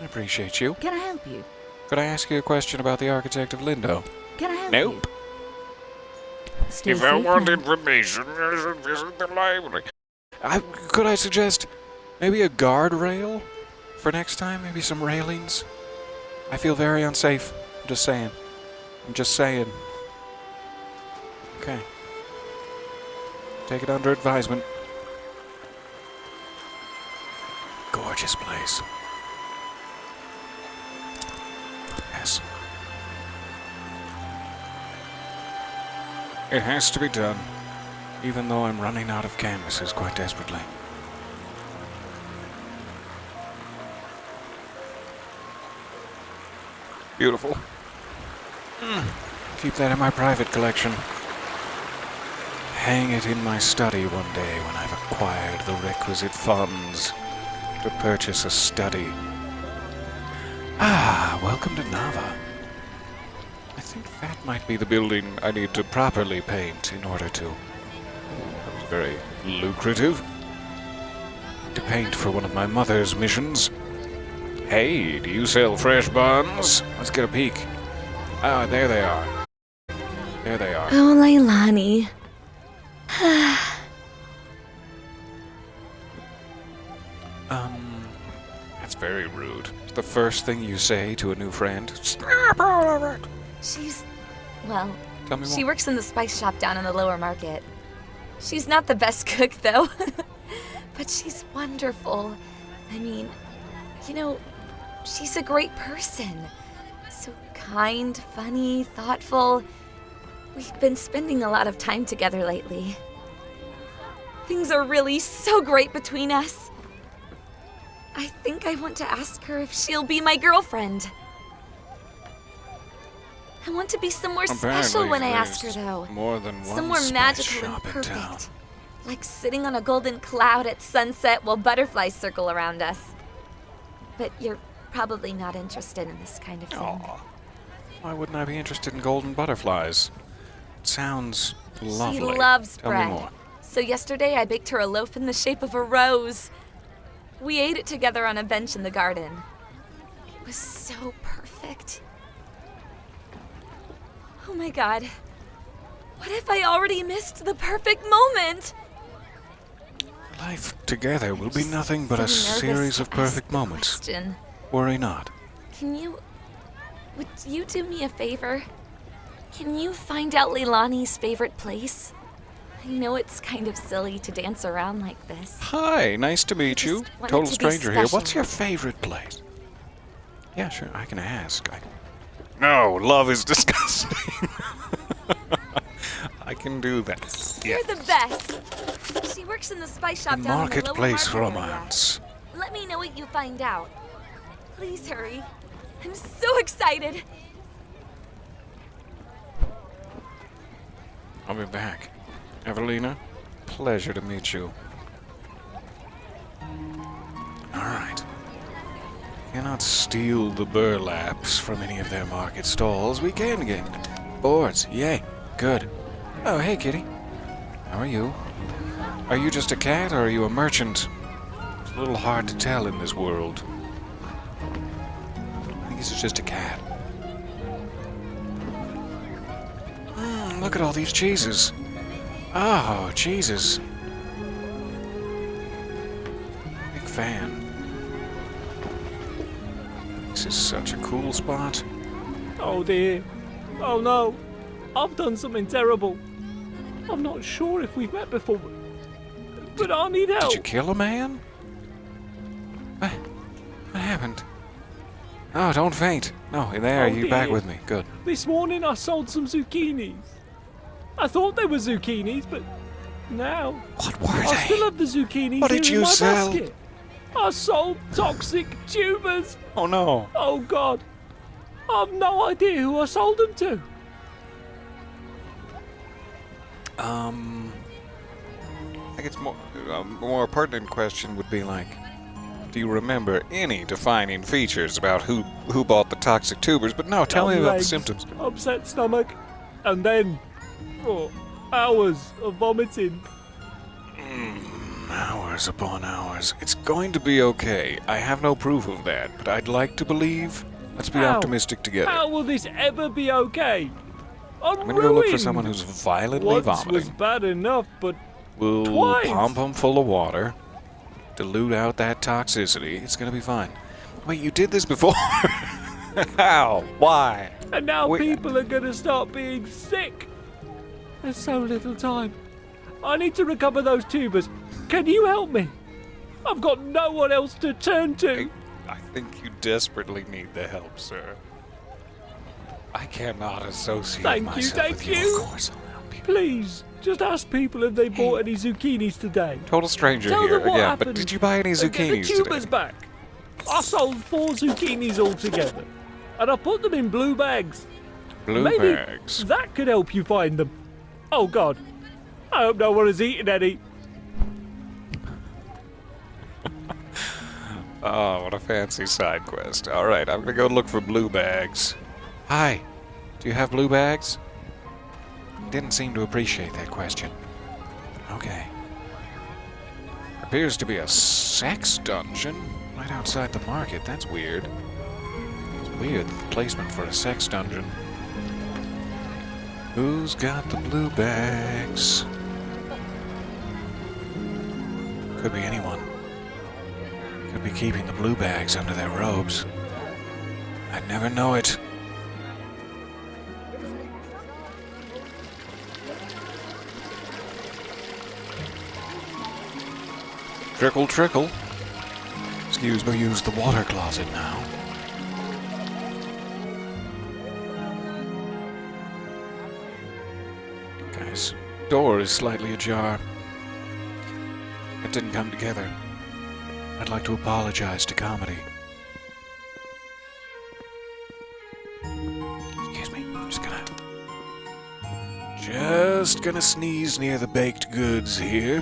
I appreciate you. Can I help you? Could I ask you a question about the architect of Lindo? Can I help Nope. you? Stay If I safe want now. information, I should visit the library. Could I suggest maybe a guardrail for next time? Maybe some railings? I feel very unsafe. I'm just saying. Okay. Take it under advisement. Gorgeous place. Yes. It has to be done, even though I'm running out of canvases quite desperately. Beautiful. Keep that in my private collection. Hang it in my study one day when I've acquired the requisite funds to purchase a study. Ah, welcome to Nava. I think that might be the building I need to properly paint in order to. That was very lucrative. To paint for one of my mother's missions. Hey, do you sell fresh buns? Let's get a peek. Ah, there they are. There they are. Oh, Leilani. That's very rude. The first thing you say to a new friend? Snap out of it! She's... well, Tell me she more. works in the spice shop down in the lower market. She's not the best cook, though. But she's wonderful. I mean, you know, she's a great person. So kind, funny, thoughtful. We've been spending a lot of time together lately. Things are really so great between us. I think I want to ask her if she'll be my girlfriend. I want to be somewhere special when I ask her, though. More than one Somewhere spice magical and shop in perfect. town. Like sitting on a golden cloud at sunset while butterflies circle around us. But you're probably not interested in this kind of thing. Aw. Why wouldn't I be interested in golden butterflies? It sounds lovely. She loves Tell bread. me more. So yesterday I baked her a loaf in the shape of a rose. We ate it together on a bench in the garden. It was so perfect. Oh my god. What if I already missed the perfect moment? Life together will be nothing but a so nervous series to of perfect ask the moments. question. Worry not. Would you do me a favor? Can you find out Leilani's favorite place? I know it's kind of silly to dance around like this. Hi, nice to meet you. want it Total to be stranger here. special. What's your favorite place? Yeah, sure, I can ask. No, love is disgusting. I can do that. Yeah. You're the best. She works in the spice shop In down in the lower marketplace market area. romance. Let me know what you find out. Please hurry. I'm so excited. I'll be back. Evelina, pleasure to meet you. Alright. Cannot steal the burlaps from any of their market stalls. We can get boards. Yay. Good. Oh, hey, kitty. How are you? Are you just a cat, or are you a merchant? It's a little hard to tell in this world. I think he's just a cat. Look at all these cheeses. Oh, Jesus. Big fan. This is such a cool spot. Oh dear. Oh no. I've done something terrible. I'm not sure if we've met before, but I need help. Did you kill a man? What happened? Oh, don't faint. No, there, Oh, you back dear. with me. Good. This morning I sold some zucchinis. I thought they were zucchinis, but now What were I they? still have the zucchinis What did here you in my sell? basket. I sold toxic tubers. Oh no. Oh God. I've no idea who I sold them to. I think it's more a more pertinent question would be like, do you remember any defining features about who bought the toxic tubers? But no, tell me Dumb about the legs, symptoms. Upset stomach, and then hours of vomiting. Hours upon hours. It's going to be okay. I have no proof of that, but I'd like to believe. Let's be How? optimistic together. How will this ever be okay? I'm gonna go look for ruined. someone who's violently Once vomiting. was bad enough, but We'll twice. pump them full of water, dilute out that toxicity. It's gonna be fine. Wait, you did this before? How? Why? And now Wait. people are gonna start being sick. There's so little time. I need to recover those tubers. Can you help me? I've got no one else to turn to. I think you desperately need the help, sir. I cannot associate Thank you, myself thank with you. you. Of course, I'll help you. Please, just ask people if they bought any zucchinis today. Total stranger Tell here them what again. happened. But did you buy any And get the zucchinis tubers today? back. I sold 4 zucchinis altogether, and I put them in blue bags. Blue Maybe bags. that could help you find them. Oh God, I hope no one has eaten any. Oh, what a fancy side quest. All right, I'm gonna go look for blue bags. Hi, do you have blue bags? Didn't seem to appreciate that question. Okay. Appears to be a sex dungeon right outside the market. That's weird. It's weird, the placement for a sex dungeon. Who's got the blue bags? Could be anyone. Could be keeping the blue bags under their robes. I'd never know it. Trickle, trickle. Excuse me, use the water closet now. Guys, door is slightly ajar. It didn't come together. I'd like to apologize to comedy. Excuse me, I'm just gonna sneeze near the baked goods here.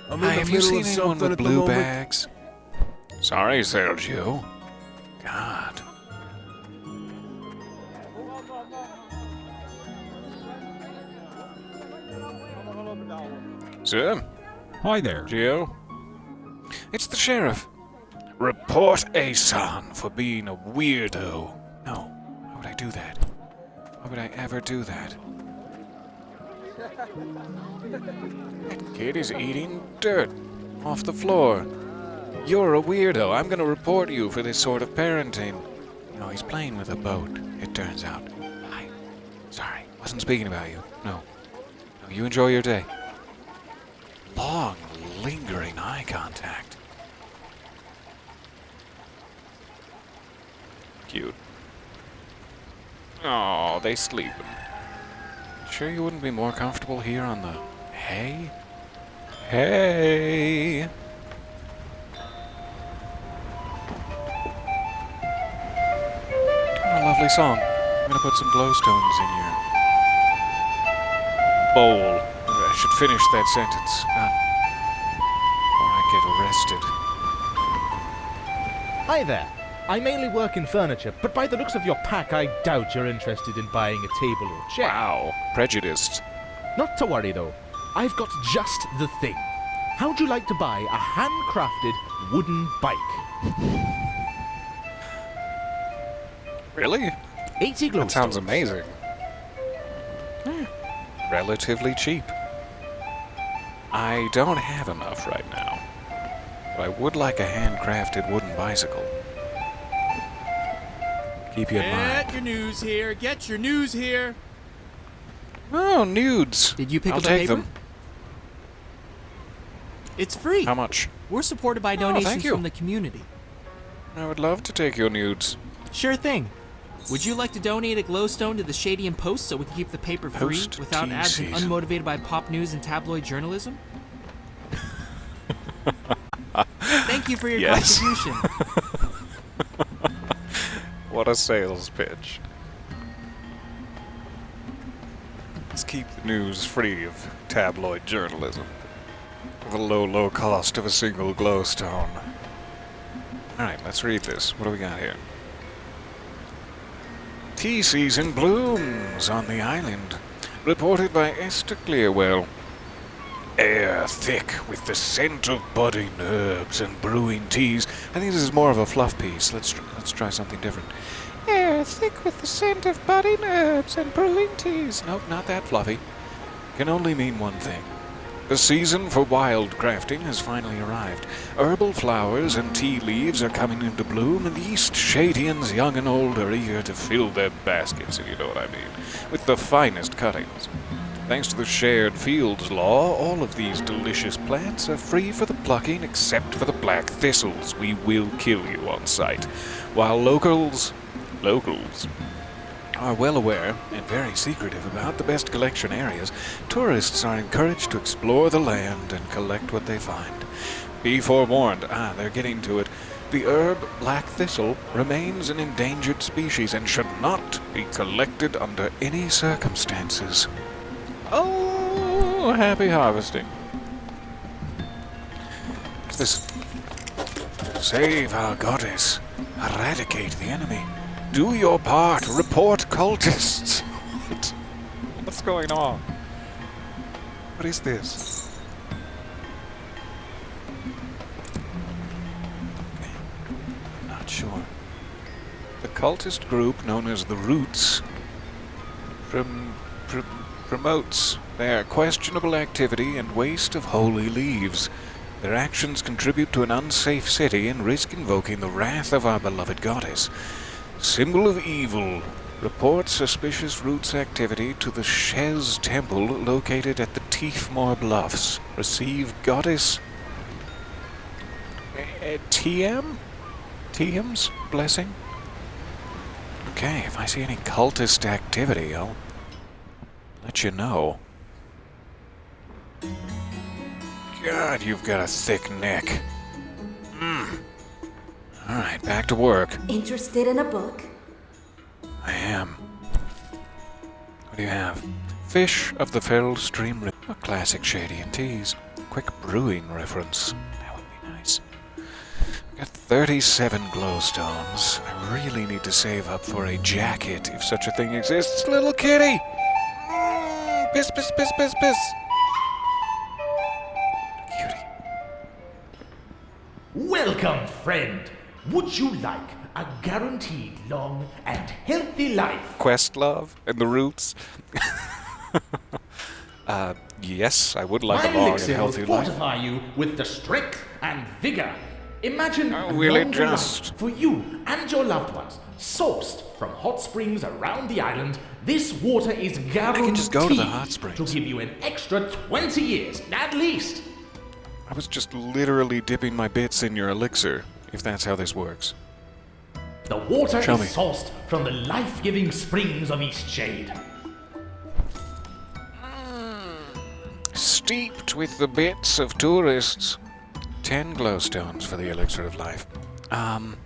Hi, have you seen anyone with blue bags? Sorry, Sergio. God. Sir? Hi there. Gio? It's the sheriff. Report Asan for being a weirdo. No, why would I do that? Why would I ever do that? That kid is eating dirt off the floor. You're a weirdo. I'm gonna report you for this sort of parenting. No, he's playing with a boat, it turns out. Hi. Sorry, wasn't speaking about you. No. No, you enjoy your day. Long, lingering eye contact. Cute. Oh, they sleeping. Sure you wouldn't be more comfortable here on the hay? Hey! What a lovely song. I'm gonna put some glowstones in your bowl. I should finish that sentence, not before I get arrested. Hi there. I mainly work in furniture, but by the looks of your pack, I doubt you're interested in buying a table or chair. Wow, prejudiced. Not to worry, though. I've got just the thing. How'd you like to buy a handcrafted wooden bike? Really? 80 glow That sounds stones. amazing. Relatively cheap. I don't have enough right now, but I would like a handcrafted wooden bicycle. Keep you in mind. Get your news here. Get your news here. Oh, nudes. Did you pick I'll up a take paper? them. It's free. How much? We're supported by Oh, donations thank you. from the community. I would love to take your nudes. Sure thing. Would you like to donate a glowstone to the Shadian Post so we can keep the paper free Post without tea ads and season. unmotivated by pop news and tabloid journalism? Thank you for your Yes. contribution. What a sales pitch. Let's keep the news free of tabloid journalism. For the low, low cost of a single glowstone. Alright, let's read this. What do we got here? Tea season blooms on the island. Reported by Esther Clearwell. Air thick with the scent of budding herbs and brewing teas. I think this is more of a fluff piece. Let's try something different. Air thick with the scent of budding herbs and brewing teas. Nope, not that fluffy. Can only mean one thing. The season for wild crafting has finally arrived. Herbal flowers and tea leaves are coming into bloom, and the Eastshadians, young and old, are eager to fill their baskets, if you know what I mean, with the finest cuttings. Thanks to the shared fields law, all of these delicious plants are free for the plucking except for the black thistles. We will kill you on sight. While locals are well aware and very secretive about the best collection areas, tourists are encouraged to explore the land and collect what they find. Be forewarned, they're getting to it. The herb black thistle remains an endangered species and should not be collected under any circumstances. Oh, happy harvesting. What's this? Save our goddess. Eradicate the enemy. Do your part. Report cultists. What's going on? What is this? Okay. Not sure. The cultist group known as the Roots promotes their questionable activity and waste of holy leaves. Their actions contribute to an unsafe city and risk invoking the wrath of our beloved goddess. Symbol of evil. Report suspicious roots activity to the Shez Temple located at the Teefmore Bluffs. Receive goddess... Tiam's blessing? Okay, if I see any cultist activity, I'll let you know. God, you've got a thick neck. Alright, back to work. Interested in a book? I am. What do you have? Fish of the Fell Stream River. A classic Shady and Teas. Quick brewing reference. That would be nice. Got 37 glowstones. I really need to save up for a jacket, if such a thing exists. Little kitty! Piss, piss, piss, piss, piss! Welcome, friend. Would you like a guaranteed long and healthy life? Questlove and the Roots. Yes, I would like My a long and elixir will healthy life. fortify you with the strength and vigor. Imagine a will it longer just? life for you and your loved ones. Sourced from hot springs around the island, this water is guaranteed I can just go to the hot springs. to give you an extra 20 years, at least. I was just literally dipping my bits in your elixir, if that's how this works. The water Show is me. sourced from the life-giving springs of Eastshade. Steeped with the bits of tourists. 10 glowstones for the elixir of life. I'm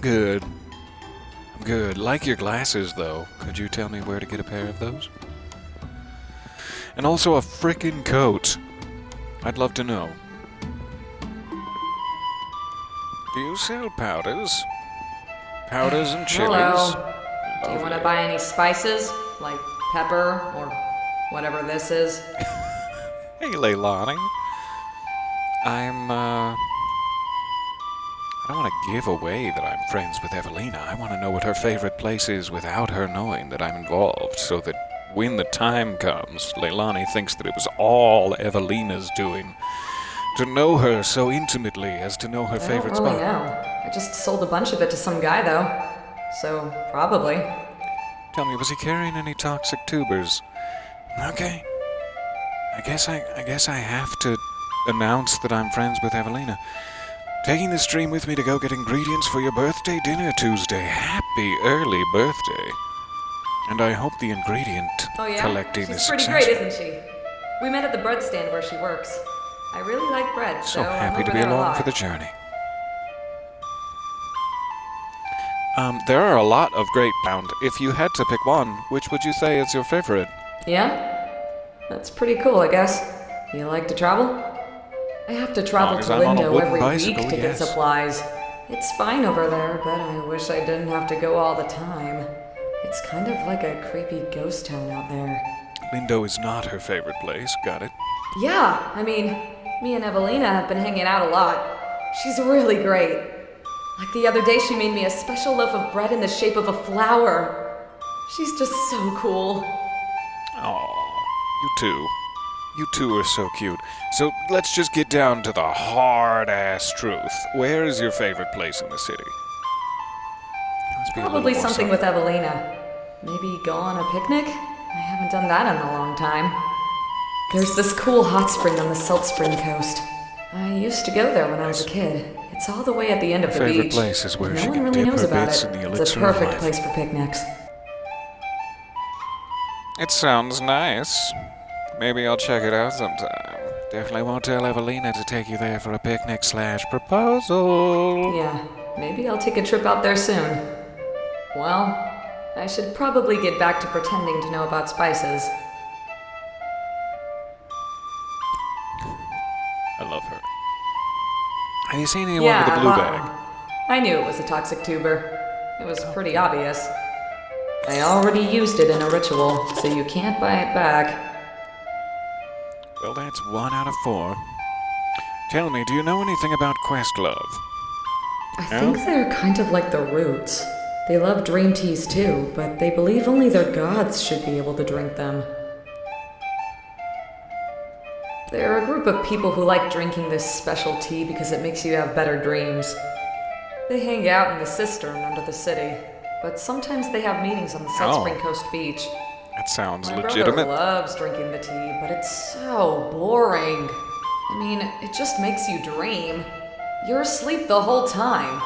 good. I'm good. Like your glasses, though. Could you tell me where to get a pair of those? And also a frickin' coat. I'd love to know. Do you sell powders? Powders and chilies? Hello. Do you want to buy any spices? Like pepper or whatever this is? Hey, Leilani. I don't want to give away that I'm friends with Evelina. I want to know what her favorite place is without her knowing that I'm involved, so that when the time comes, Leilani thinks that it was all Evelina's doing. To know her so intimately as to know her favorite I don't really spot. know. I just sold a bunch of it to some guy, though. So, probably. Tell me, was he carrying any toxic tubers? Okay. I guess I have to announce that I'm friends with Evelina. Taking the stream with me to go get ingredients for your birthday dinner Tuesday. Happy early birthday. And I hope the ingredient collecting She's is pretty successful. great, isn't she? We met at the bread stand where she works. I really like bread, So I'm happy to over be there a along lot. for the journey. There are a lot of great pound. If you had to pick one, which would you say is your favorite? Yeah? That's pretty cool, I guess. You like to travel? I have to travel as to I'm on a Lindo wooden every bicycle, week to get yes. supplies. It's fine over there, but I wish I didn't have to go all the time. It's kind of like a creepy ghost town out there. Lindo is not her favorite place, got it? Yeah, I mean, me and Evelina have been hanging out a lot. She's really great. Like the other day, she made me a special loaf of bread in the shape of a flower. She's just so cool. Aw, you two. You two are so cute. So let's just get down to the hard-ass truth. Where is your favorite place in the city? Let's be a little Probably more something with Evelina. Maybe go on a picnic? I haven't done that in a long time. There's this cool hot spring on the Salt Spring coast. I used to go there when I was a kid. It's all the way at the end of Her the favorite beach. place is where no she one can really dip knows her about bits it. in the It's elixir a of perfect life. place for picnics. It sounds nice. Maybe I'll check it out sometime. Definitely won't tell Evelina to take you there for a picnic/proposal. Yeah, maybe I'll take a trip out there soon. Well, I should probably get back to pretending to know about spices. I love her. Have you seen anyone Yeah, with a blue well, bag? I knew it was a toxic tuber. It was pretty obvious. I already used it in a ritual, so you can't buy it back. Well, that's 1 out of 4. Tell me, do you know anything about Questlove? I think they're kind of like the Roots. They love dream teas too, but they believe only their gods should be able to drink them. They're a group of people who like drinking this special tea because it makes you have better dreams. They hang out in the cistern under the city, but sometimes they have meetings on the Salt Spring Coast beach. That sounds My legitimate. brother loves drinking the tea, but it's so boring. I mean, it just makes you dream. You're asleep the whole time.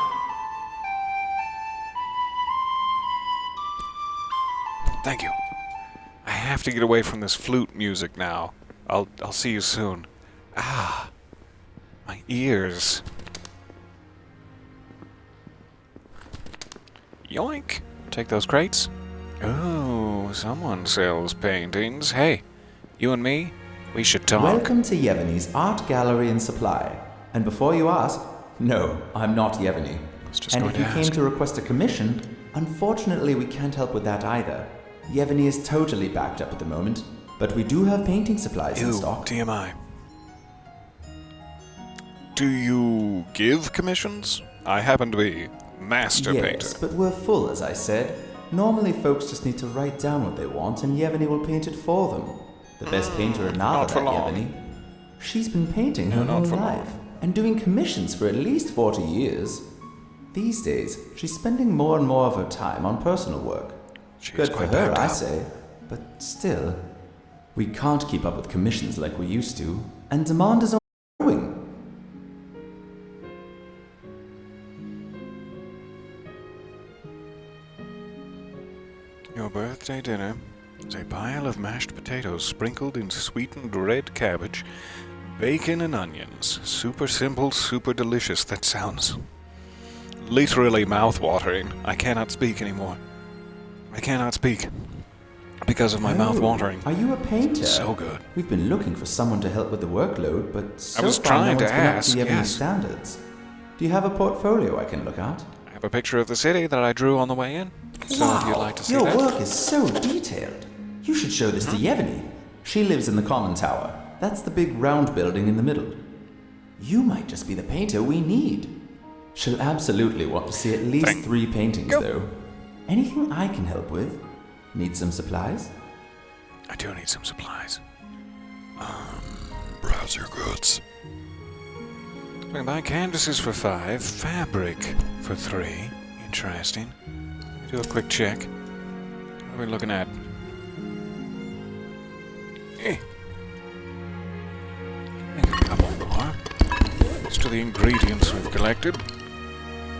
Thank you. I have to get away from this flute music now. I'll see you soon. Ah, my ears. Yoink! Take those crates. Oh, someone sells paintings. Hey, you and me, we should talk. Welcome to Yevony's Art Gallery and Supply. And before you ask, no, I'm not Yevony. And if you came to request a commission, unfortunately we can't help with that either. Yevony is totally backed up at the moment, but we do have painting supplies in stock. TMI. Do you give commissions? I happen to be master painter. Yes, but we're full, as I said. Normally folks just need to write down what they want, and Yevony will paint it for them. The best painter in Nava, that Yevony. She's been painting her whole life, and doing commissions for at least 40 years. These days, she's spending more and more of her time on personal work. Good for her, I say. But still, we can't keep up with commissions like we used to, and demand is only growing. Your birthday dinner is a pile of mashed potatoes sprinkled in sweetened red cabbage, bacon and onions. Super simple, super delicious. That sounds literally mouth-watering. I cannot speak anymore. I cannot speak because of my mouth watering. Are you a painter? So good. We've been looking for someone to help with the workload, but so I was far trying no to one's been up ask, to Yevony's yes. standards. Do you have a portfolio I can look at? I have a picture of the city that I drew on the way in. So if you'd like to see Your that. work is so detailed. You should show this to Yevony. She lives in the common tower. That's the big round building in the middle. You might just be the painter we need. She'll absolutely want to see at least 3 paintings, though. Anything I can help with? Need some supplies? I do need some supplies. Browse your goods. I can buy canvases for 5, fabric for 3. Interesting. Let me do a quick check. What are we looking at? Make a couple more. As to the ingredients we've collected.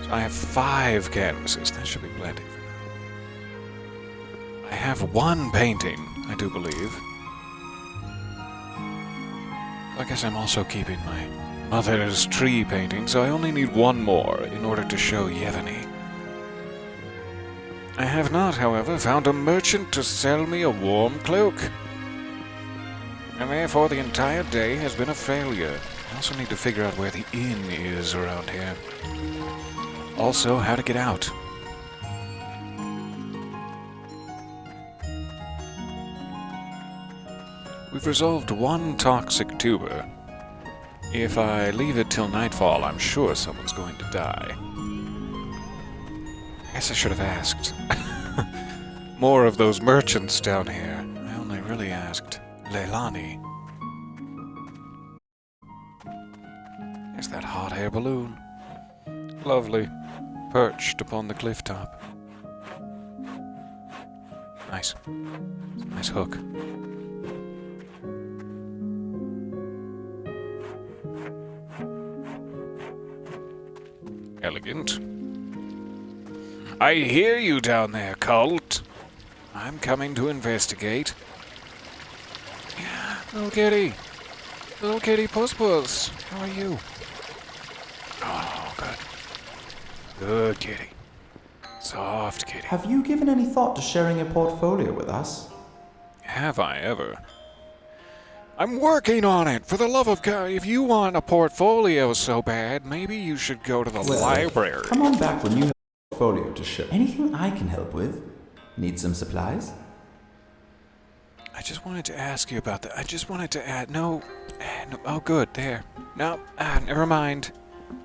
So I have 5 canvases. That should be plenty for now. I have 1 painting, I do believe. I guess I'm also keeping my mother's tree painting, so I only need 1 more in order to show Yevony. I have not, however, found a merchant to sell me a warm cloak. And therefore the entire day has been a failure. I also need to figure out where the inn is around here. Also, how to get out. We've resolved 1 toxic tuber. If I leave it till nightfall, I'm sure someone's going to die. I guess I should have asked. More of those merchants down here. I only really asked Leilani. There's that hot air balloon. Lovely. Perched upon the cliff top. Nice. It's a nice hook. Elegant. I hear you down there, cult. I'm coming to investigate. Yeah, little kitty. Little kitty Puss Puss. How are you? Oh, good. Good kitty. Soft kitty. Have you given any thought to sharing your portfolio with us? Have I ever? I'm working on it. For the love of God, if you want a portfolio so bad, maybe you should go to the library. Come on back when you have a portfolio to show. Anything I can help with? Need some supplies? I just wanted to ask you about that. I just wanted to add... No. Oh, good. There. No. Never mind.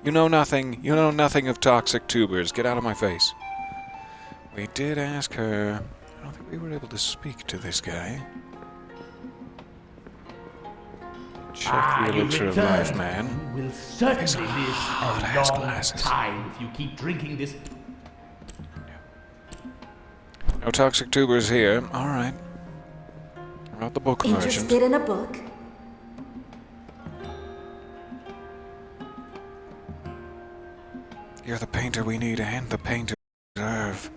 You know nothing. You know nothing of toxic tubers. Get out of my face. We did ask her... I don't think we were able to speak to this guy. Check the elixir of life, man. You will certainly live a long glasses. time if you keep drinking this. No toxic tubers here. Alright. About the book merchant. Interested in a book? You're the painter we need and the painter we deserve.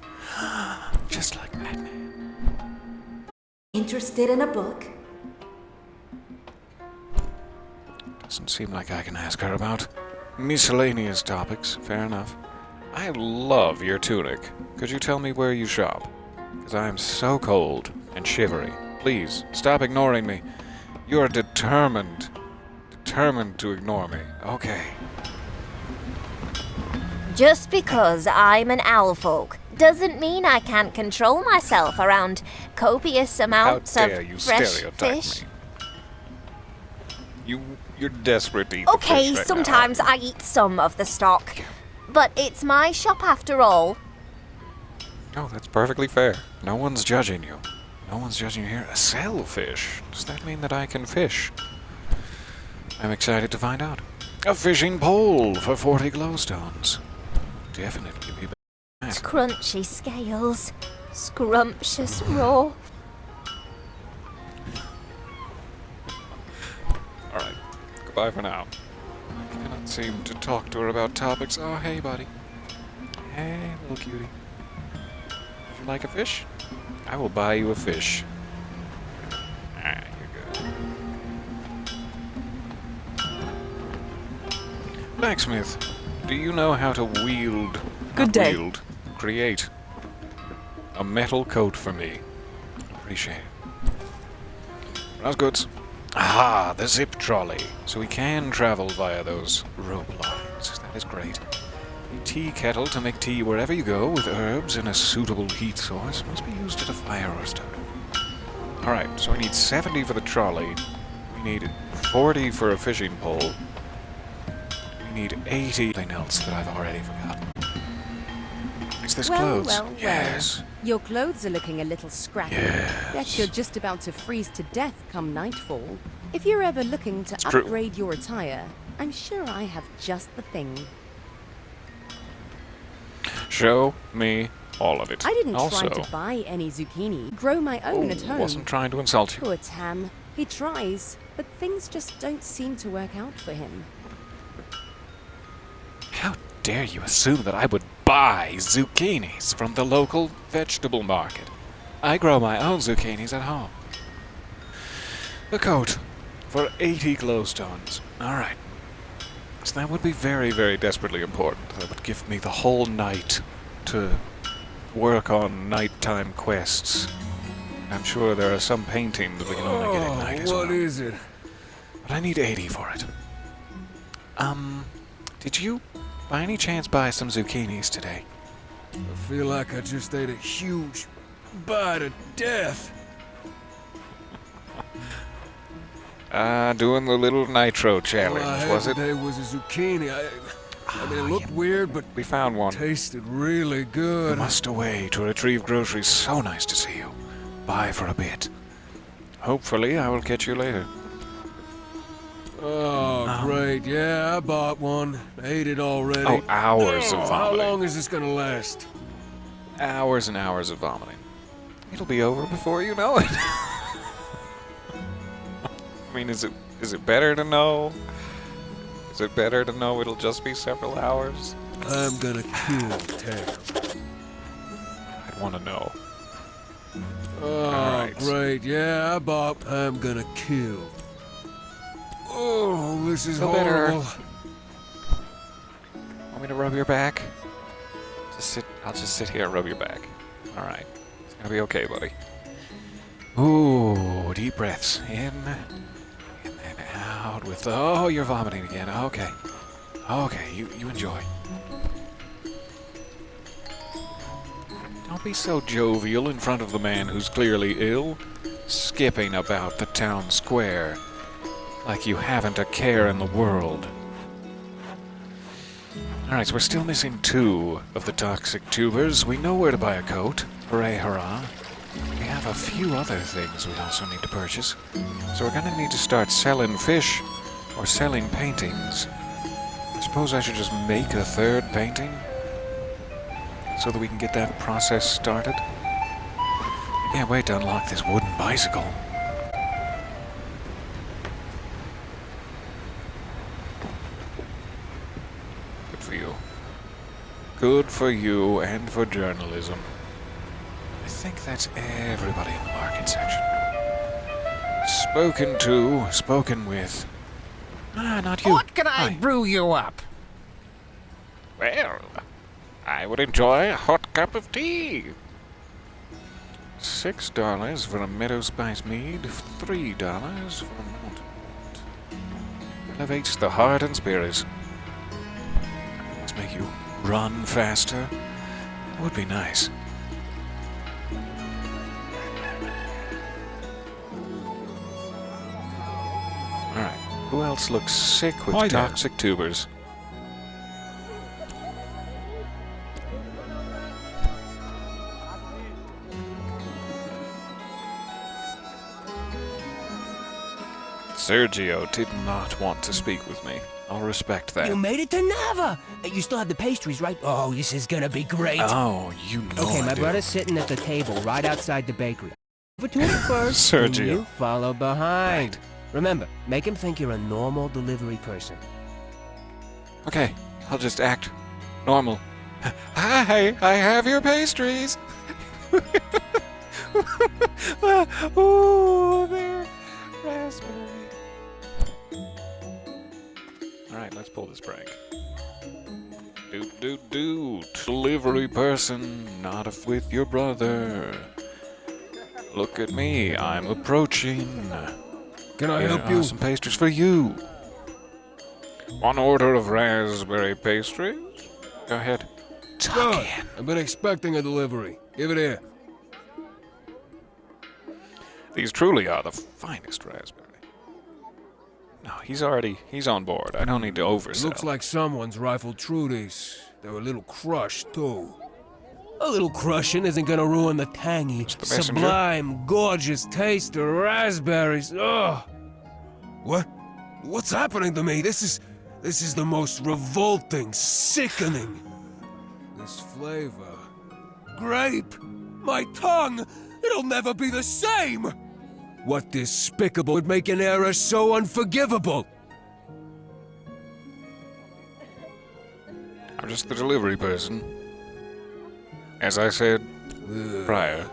Just like Batman. Interested in a book? Doesn't seem like I can ask her about miscellaneous topics. Fair enough. I love your tunic. Could you tell me where you shop? Because I am so cold and shivery. Please, stop ignoring me. You are determined to ignore me. Okay. Just because I'm an owl folk doesn't mean I can't control myself around copious amounts How of dare you fresh stereotype fish. me? You're desperate to eat the Okay, fish right sometimes I eat some of the stock, but it's my shop after all. now. Oh, that's perfectly fair. No one's judging you. No one's judging you here. Sell fish. Does that mean that I can fish? I'm excited to find out. A fishing pole for 40 glowstones. Definitely be better. Crunchy scales, scrumptious raw. Alright, goodbye for now. I cannot seem to talk to her about topics. Oh, hey, buddy. Hey, little cutie. Would you like a fish? I will buy you a fish. Ah, you're good. Blacksmith, do you know how to wield... Good day. Create a metal coat for me? Appreciate it. That's good. Aha, the zip trolley. So we can travel via those rope lines. That is great. A tea kettle to make tea wherever you go with herbs and a suitable heat source. Must be used at a fire roaster. Alright, so we need 70 for the trolley. We need 40 for a fishing pole. We need 80 something else that I've already forgotten. It's this clothes. Yes. Your clothes are looking a little scrappy. Yes. Bet you're just about to freeze to death come nightfall. If you're ever looking to true. upgrade your attire, I'm sure I have just the thing. Show me all of it. I didn't also, try to buy any zucchini. Grow my own at home. wasn't trying to insult you. Poor Tam. He tries, but things just don't seem to work out for him. How dare you assume that I would buy zucchinis from the local vegetable market? I grow my own zucchinis at home. The coat for 80 glowstones. Alright. So that would be very, very desperately important. That would give me the whole night to work on nighttime quests. I'm sure there are some painting that we can only get at night as well. What is it? But I need 80 for it. Did you by any chance buy some zucchinis today? I feel like I just ate a huge bite of death. Doing the little nitro challenge, All I had was it? today was a zucchini. I mean, it looked weird, but we found one. Tasted really good. You must away to retrieve groceries. So nice to see you. Bye for a bit. Hopefully, I will catch you later. Oh, great. Yeah, I bought one. Ate it already. Oh, hours of How vomiting. long is this gonna last? Hours and hours of vomiting. It'll be over before you know it. I mean, is it better to know? Is it better to know it'll just be several hours? I'm gonna kill Tam. I'd want to know. Oh, Alright. great. Yeah, I bought. I'm gonna kill. Oh, this is Feel better. horrible. Want me to rub your back? I'll just sit here and rub your back. Alright. It's gonna be okay, buddy. Ooh, deep breaths. In and then out with the... Oh, you're vomiting again. Okay. Okay, you enjoy. Don't be so jovial in front of the man who's clearly ill, skipping about the town square like you haven't a care in the world. Alright, so we're still missing 2 of the toxic tubers. We know where to buy a coat. Hooray, hurrah. We have a few other things we also need to purchase. So we're gonna need to start selling fish or selling paintings. I suppose I should just make a third painting so that we can get that process started. I can't wait to unlock this wooden bicycle. Good for you. Good for you and for journalism. I think that's everybody in the market section. Spoken to, spoken with. Ah, not you. What can I brew you up? Well, I would enjoy a hot cup of tea. $6 for a meadow spice mead, $3 for a mountain malt. Elevates the heart and spirits. Let's make you run faster. It would be nice. Alright, who else looks sick with toxic tubers? Sergio did not want to speak with me. I'll respect that. You made it to Nava! You still have the pastries, right? Oh, this is gonna be great. Oh, you know Okay, I my do. brother's sitting at the table right outside the bakery. Over to him first, Sergio. and you follow behind. Remember, make him think you're a normal delivery person. Okay, I'll just act normal. Hi, I have your pastries. Ooh, they're raspberry. Alright, let's pull this prank. Do. Delivery person, not with your brother. Look at me, I'm approaching. Can I Here help are you? some pastries for you. One order of raspberry pastries. Go ahead. Good. I've been expecting a delivery. Give it here. These truly are the finest raspberry. No, he's on board. I don't need to oversell. Looks like someone's rifled through these. They're a little crushed, too. A little crushing isn't gonna ruin the tangy, messenger? sublime, gorgeous taste of raspberries. Ugh! What? What's happening to me? This is the most revolting, sickening. This flavor. Grape! My tongue! It'll never be the same! What despicable would make an error so unforgivable? I'm just the delivery person. As I said prior.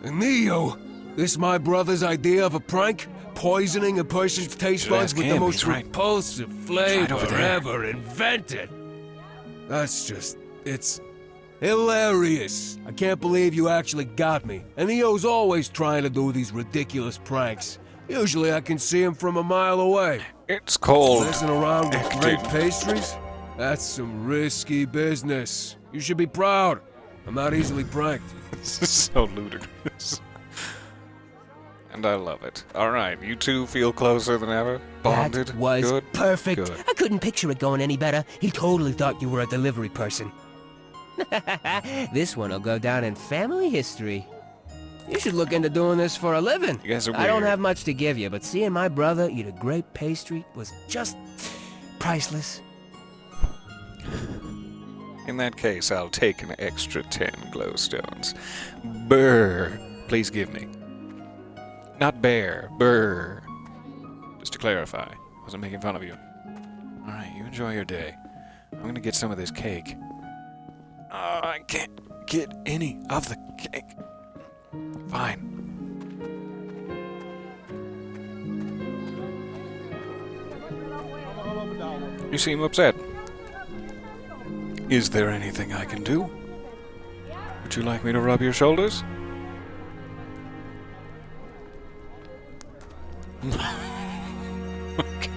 Neo! This my brother's idea of a prank? Poisoning a person's taste Should buds ask with him, the most he's right. repulsive right flavor over there. ever invented! That's just... it's... hilarious! I can't believe you actually got me. And Neo's always trying to do these ridiculous pranks. Usually I can see him from a mile away. It's called Messing around with acting. great pastries? That's some risky business. You should be proud. I'm not easily pranked. This is so ludicrous. And I love it. Alright, you two feel closer than ever? Bonded? That was Good? perfect. Good. I couldn't picture it going any better. He totally thought you were a delivery person. This one will go down in family history. You should look into doing this for a living. You guys are I don't weird. have much to give you, but seeing my brother eat a grape pastry was just priceless. In that case, I'll take an extra 10 glowstones. Brr. Please give me. Not bear. Brr. Just to clarify. Wasn't making fun of you. Alright, you enjoy your day. I'm gonna get some of this cake. Oh, I can't get any of the cake. Fine. You seem upset. Is there anything I can do? Would you like me to rub your shoulders? Okay.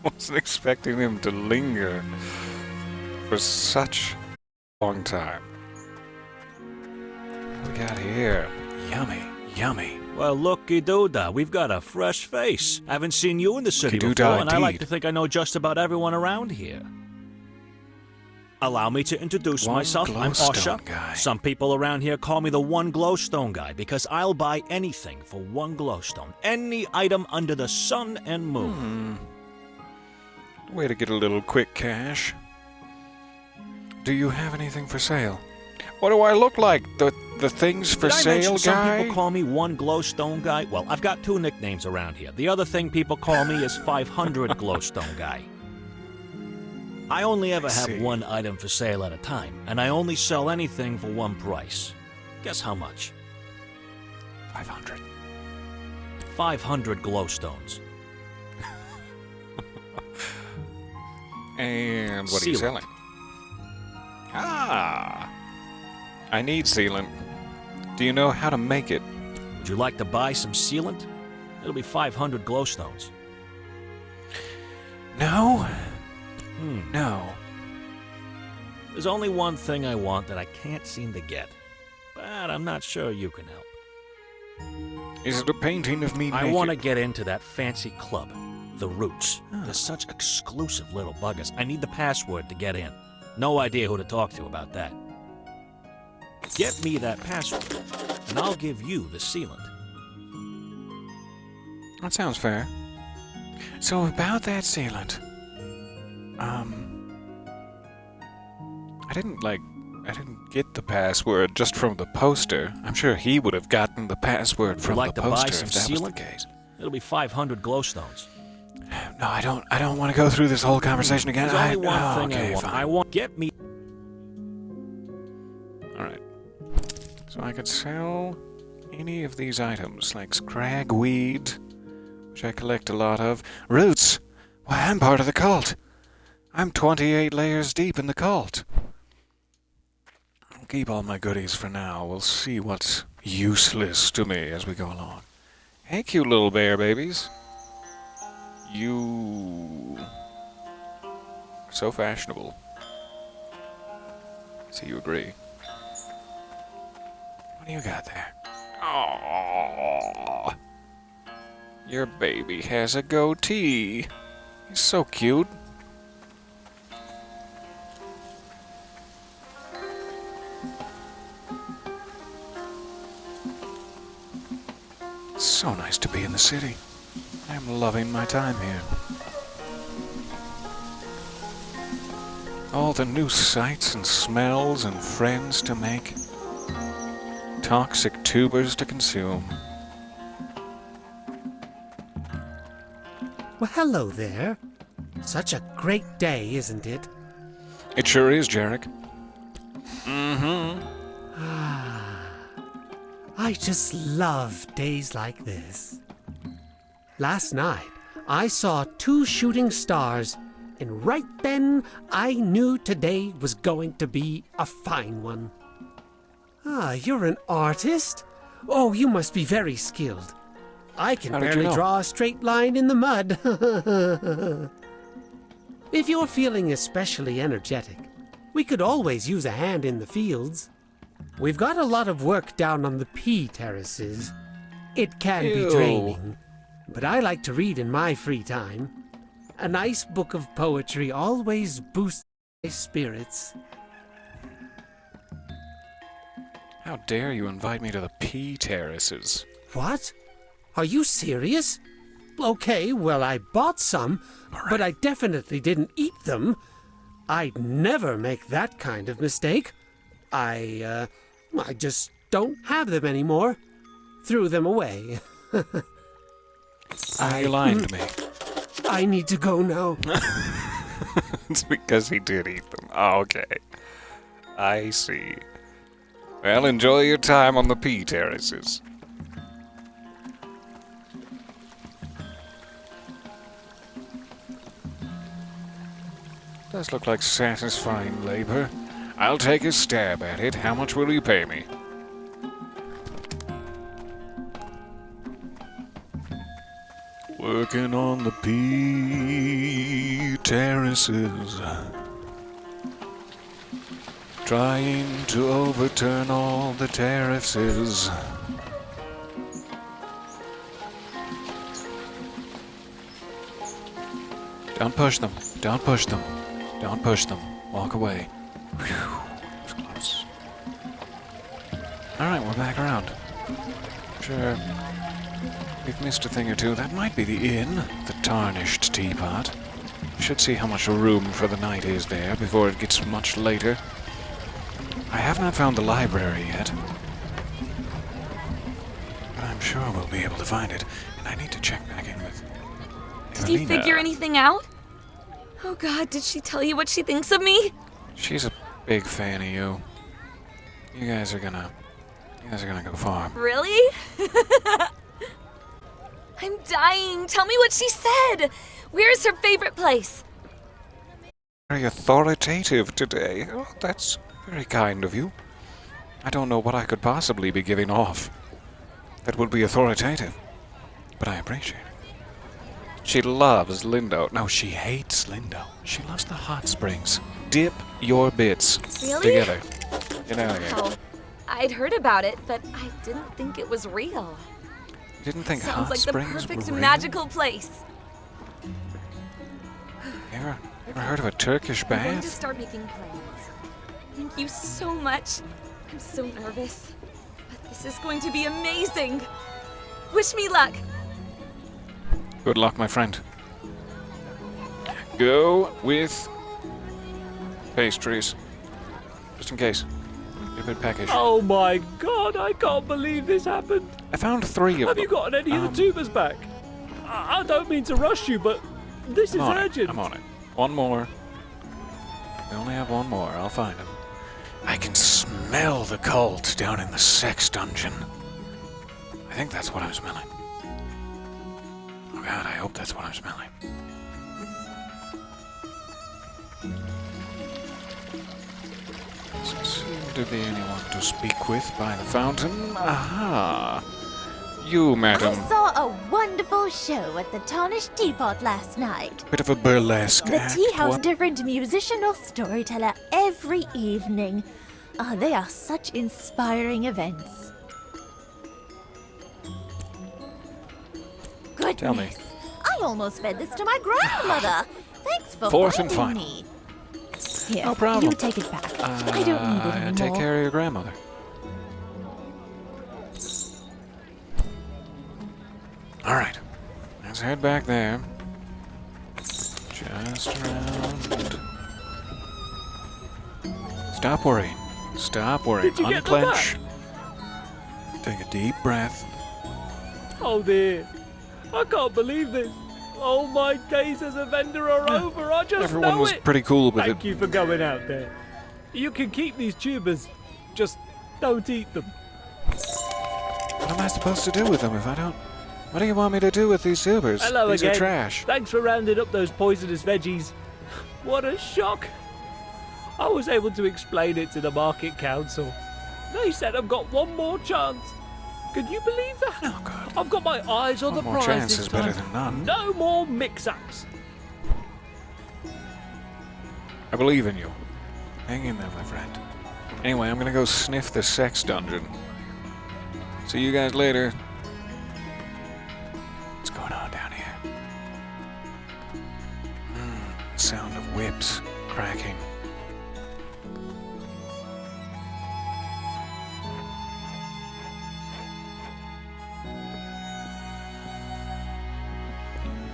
Wasn't expecting him to linger for such a long time. What we got here? Yummy, yummy. Well, looky doodah, we've got a fresh face. Haven't seen you in the city Looky before, doodah and I like indeed. to think I know just about everyone around here. Allow me to introduce One myself. I'm glowstone Osha. guy. Some people around here call me the One Glowstone Guy because I'll buy anything for one glowstone. Any item under the sun and moon. Way to get a little quick cash. Do you have anything for sale? What do I look like? The things for Did I sale mention some guy? people call me One Glowstone Guy? Well, I've got 2 nicknames around here. The other thing people call me is 500 Glowstone Guy. I only ever have one item for sale at a time, and I only sell anything for one price. Guess how much? 500. 500 glowstones. And what are you Sealant. selling? Ah! I need sealant. Do you know how to make it? Would you like to buy some sealant? It'll be 500 glowstones. No? No. There's only one thing I want that I can't seem to get. But I'm not sure you can help. Is it a painting of me I naked? want to get into that fancy club, The Roots. They're such exclusive little buggers. I need the password to get in. No idea who to talk to about that. Get me that password, and I'll give you the sealant. That sounds fair. So about that sealant, I didn't get the password just from the poster. I'm sure he would have gotten the password from Would the you like to poster buy some if that was the sealant? case. It'll be 500 glowstones. No, I don't want to go through this whole conversation again. There's only one thing okay, I want. fine. I want. Get me. Alright. So I could sell any of these items, like scragweed, which I collect a lot of. Roots! Why, I'm part of the cult. I'm 28 layers deep in the cult. I'll keep all my goodies for now. We'll see what's useless to me as we go along. Hey, cute little bear babies. You are so fashionable. So you agree. What do you got there? Aww. Your baby has a goatee. He's so cute. It's so nice to be in the city. I'm loving my time here. All the new sights and smells and friends to make. Toxic tubers to consume. Well, hello there. Such a great day, isn't it? It sure is, Jarek. Mm-hmm. I just love days like this. Last night, I saw 2 shooting stars, and right then, I knew today was going to be a fine one. Ah, you're an artist? Oh, you must be very skilled. I can How did you barely know? draw a straight line in the mud. If you're feeling especially energetic, we could always use a hand in the fields. We've got a lot of work down on the pea terraces. It can be Ew. draining, but I like to read in my free time. A nice book of poetry always boosts my spirits. How dare you invite me to the pea terraces? What? Are you serious? Okay, well, I bought some, but I definitely didn't eat them. I'd never make that kind of mistake. I just don't have them anymore. Threw them away. You lied to me. I need to go now. It's because he did eat them. Oh, okay. I see. Well, enjoy your time on the pea terraces. Does look like satisfying labor. I'll take a stab at it. How much will you pay me? Working on the pea terraces. Trying to overturn all the terraces. Don't push them. Don't push them. Don't push them. Walk away. It's close. Alright, we're back around. Sure. We've missed a thing or two. That might be the inn. The Tarnished Teapot. Should see how much room for the night is there before it gets much later. I have not found the library yet. But I'm sure we'll be able to find it. And I need to check back in with Did you figure anything out? Oh God, did she tell you what she thinks of me? She's a big fan of you. You guys are gonna go far. Really? I'm dying. Tell me what she said. Where's her favorite place? Very authoritative today. Oh, that's very kind of you. I don't know what I could possibly be giving off that would be authoritative, but I appreciate it. She loves Lindo. No, she hates Lindo. She loves the hot springs. Dip your bits Really? together. Get out of here. Oh, I'd heard about it, but I didn't think it was real. You didn't think Sounds hot like the springs perfect were real? magical place. Ever heard of a Turkish I'm going to bath? start making plans. Thank you so much. I'm so nervous, but this is going to be amazing. Wish me luck. Good luck, my friend. Go with pastries. Just in case. Get a bit peckish. Oh my God, I can't believe this happened. I found 3 of them. Have you gotten any of the tubers back? I don't mean to rush you, but this is urgent. I'm on it. One more. We only have one more. I'll find him. I can smell the cult down in the sex dungeon. I think that's what I'm smelling. Oh God, I hope that's what I'm smelling. Doesn't seem to be anyone to speak with by the fountain. Aha! You, madam. I saw a wonderful show at the Tarnished Teapot last night. Bit of a burlesque The act. tea house what? different musician or storyteller every evening. Oh, they are such inspiring events. Goodness. Tell me. I almost fed this to my grandmother. Thanks for Fourth and finding final. me. Here, No problem. you take it back. I don't need it anymore. Take care of your grandmother. Alright. Let's head back there. Just around. Stop worrying. Stop worrying. Did you get them Unclench. Take a deep breath. Oh dear. I can't believe this. Oh, my days as a vendor are over. I just Everyone know was it. pretty cool with Thank it. you for going out there. You can keep these tubers. Just don't eat them. What am I supposed to do with them if I don't? What do you want me to do with these tubers? Hello These again. are trash. Thanks for rounding up those poisonous veggies. What a shock. I was able to explain it to the market council. They said I've got one more chance. Could you believe that? Oh, God. I've got my eyes on One the more prize chance this is better time. than none. No more mix-ups. I believe in you. Hang in there, my friend. Anyway, I'm gonna go sniff the sex dungeon. See you guys later. What's going on down here? Sound of whips cracking.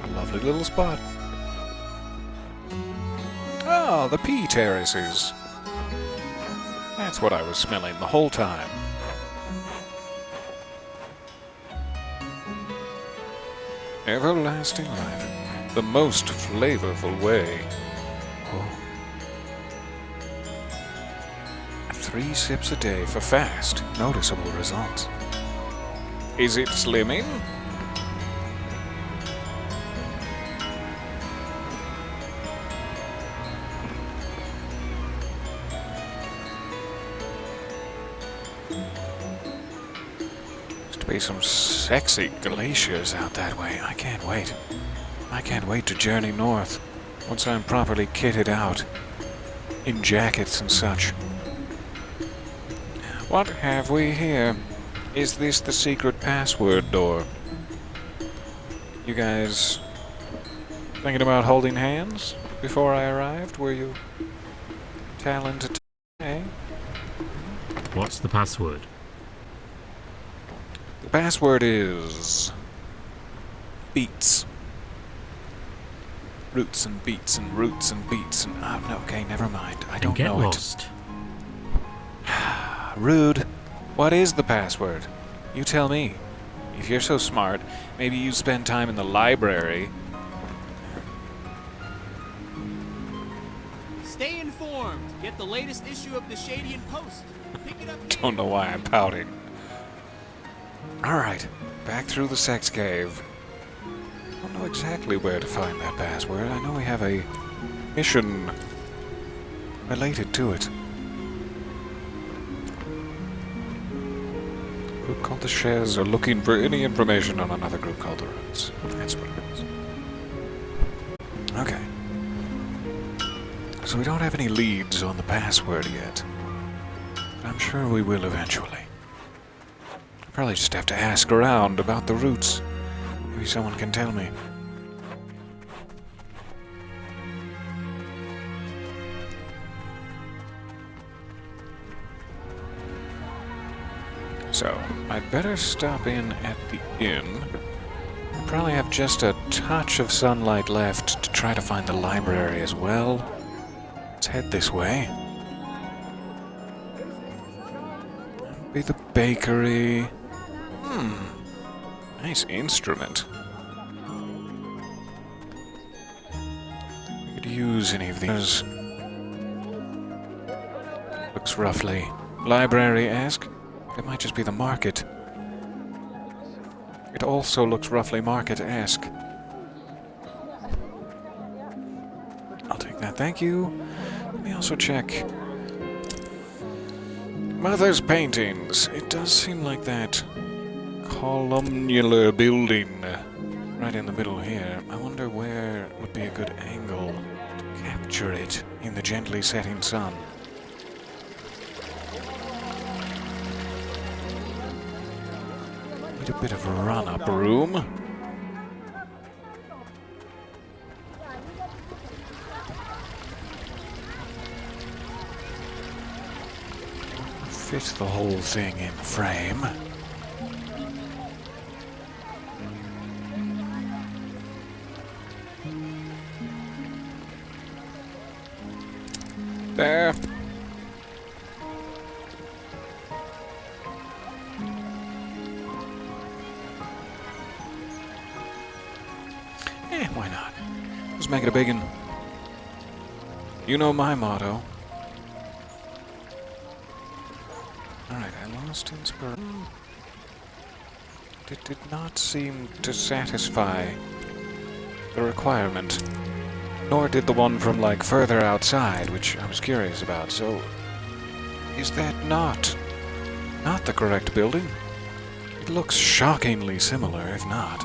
A lovely little spot. Oh, the pea terraces. That's what I was smelling the whole time. Everlasting life. The most flavorful way. Oh. 3 sips a day for fast, noticeable results. Is it slimming? Must be some sexy glaciers out that way. I can't wait. I can't wait to journey north once I'm properly kitted out in jackets and such. What have we here? Is this the secret password door? You guys thinking about holding hands before I arrived? Were you talented? Okay. What's the password? The password is beats. Roots and beats and roots and beats and no, okay, never mind. I don't get know lost. it. Rude. What is the password? You tell me. If you're so smart, maybe you spend time in the library. Stay informed. Get the latest issue of the Shadian Post. Pick it up here. Don't know why I'm pouting. Alright, back through the sex cave. I don't know exactly where to find that password. I know we have a mission related to it. Group called the Shares are looking for any information on another group called the Roots. That's what it is. Okay. So we don't have any leads on the password yet. But I'm sure we will eventually. I'll probably just have to ask around about the Roots. Maybe someone can tell me. So, I'd better stop in at the inn. Probably have just a touch of sunlight left to try to find the library as well. Let's head this way. Be the bakery. Nice instrument. We could use any of these. Looks roughly library-esque. It might just be the market. It also looks roughly market-esque. I'll take that, thank you. Let me also check Mother's paintings. It does seem like that columnar building right in the middle here. I wonder where would be a good angle to capture it in the gently setting sun. Need a bit of run-up room. Fit the whole thing in frame. There. Why not? Let's make it a big one. You know my motto. Alright, I lost inspiration. It did not seem to satisfy the requirement. Nor did the one from, like, further outside, which I was curious about. So, is that not the correct building? It looks shockingly similar, if not.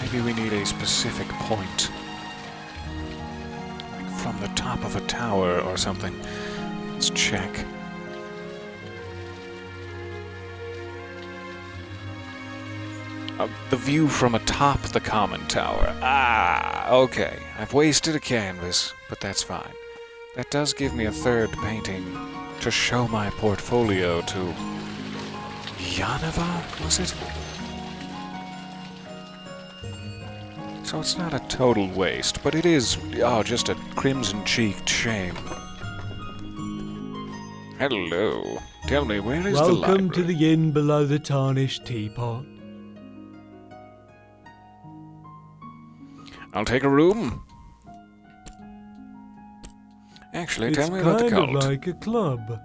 Maybe we need a specific point. Like from the top of a tower or something. Let's check. The view from atop the common tower. Ah, okay. I've wasted a canvas, but that's fine. That does give me a third painting to show my portfolio to Nava, was it? So it's not a total waste, but it is, just a crimson-cheeked shame. Hello. Tell me, where is the library? Welcome to the inn below the tarnished teapot. I'll take a room. Actually, tell me about the cult. It's kind of like a club.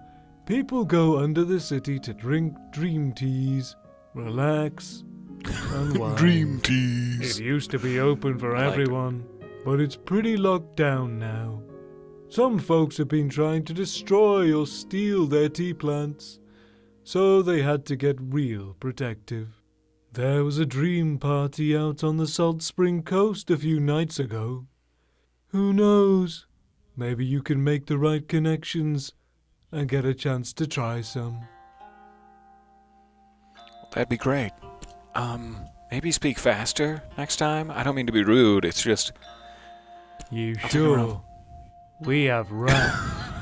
People go under the city to drink dream teas, relax, unwind. Dream teas. It used to be open for everyone, but it's pretty locked down now. Some folks have been trying to destroy or steal their tea plants, so they had to get real protective. There was a dream party out on the Salt Spring Coast a few nights ago. Who knows? Maybe you can make the right connections and get a chance to try some. That'd be great. Maybe speak faster next time? I don't mean to be rude, it's just... You sure? We have rats.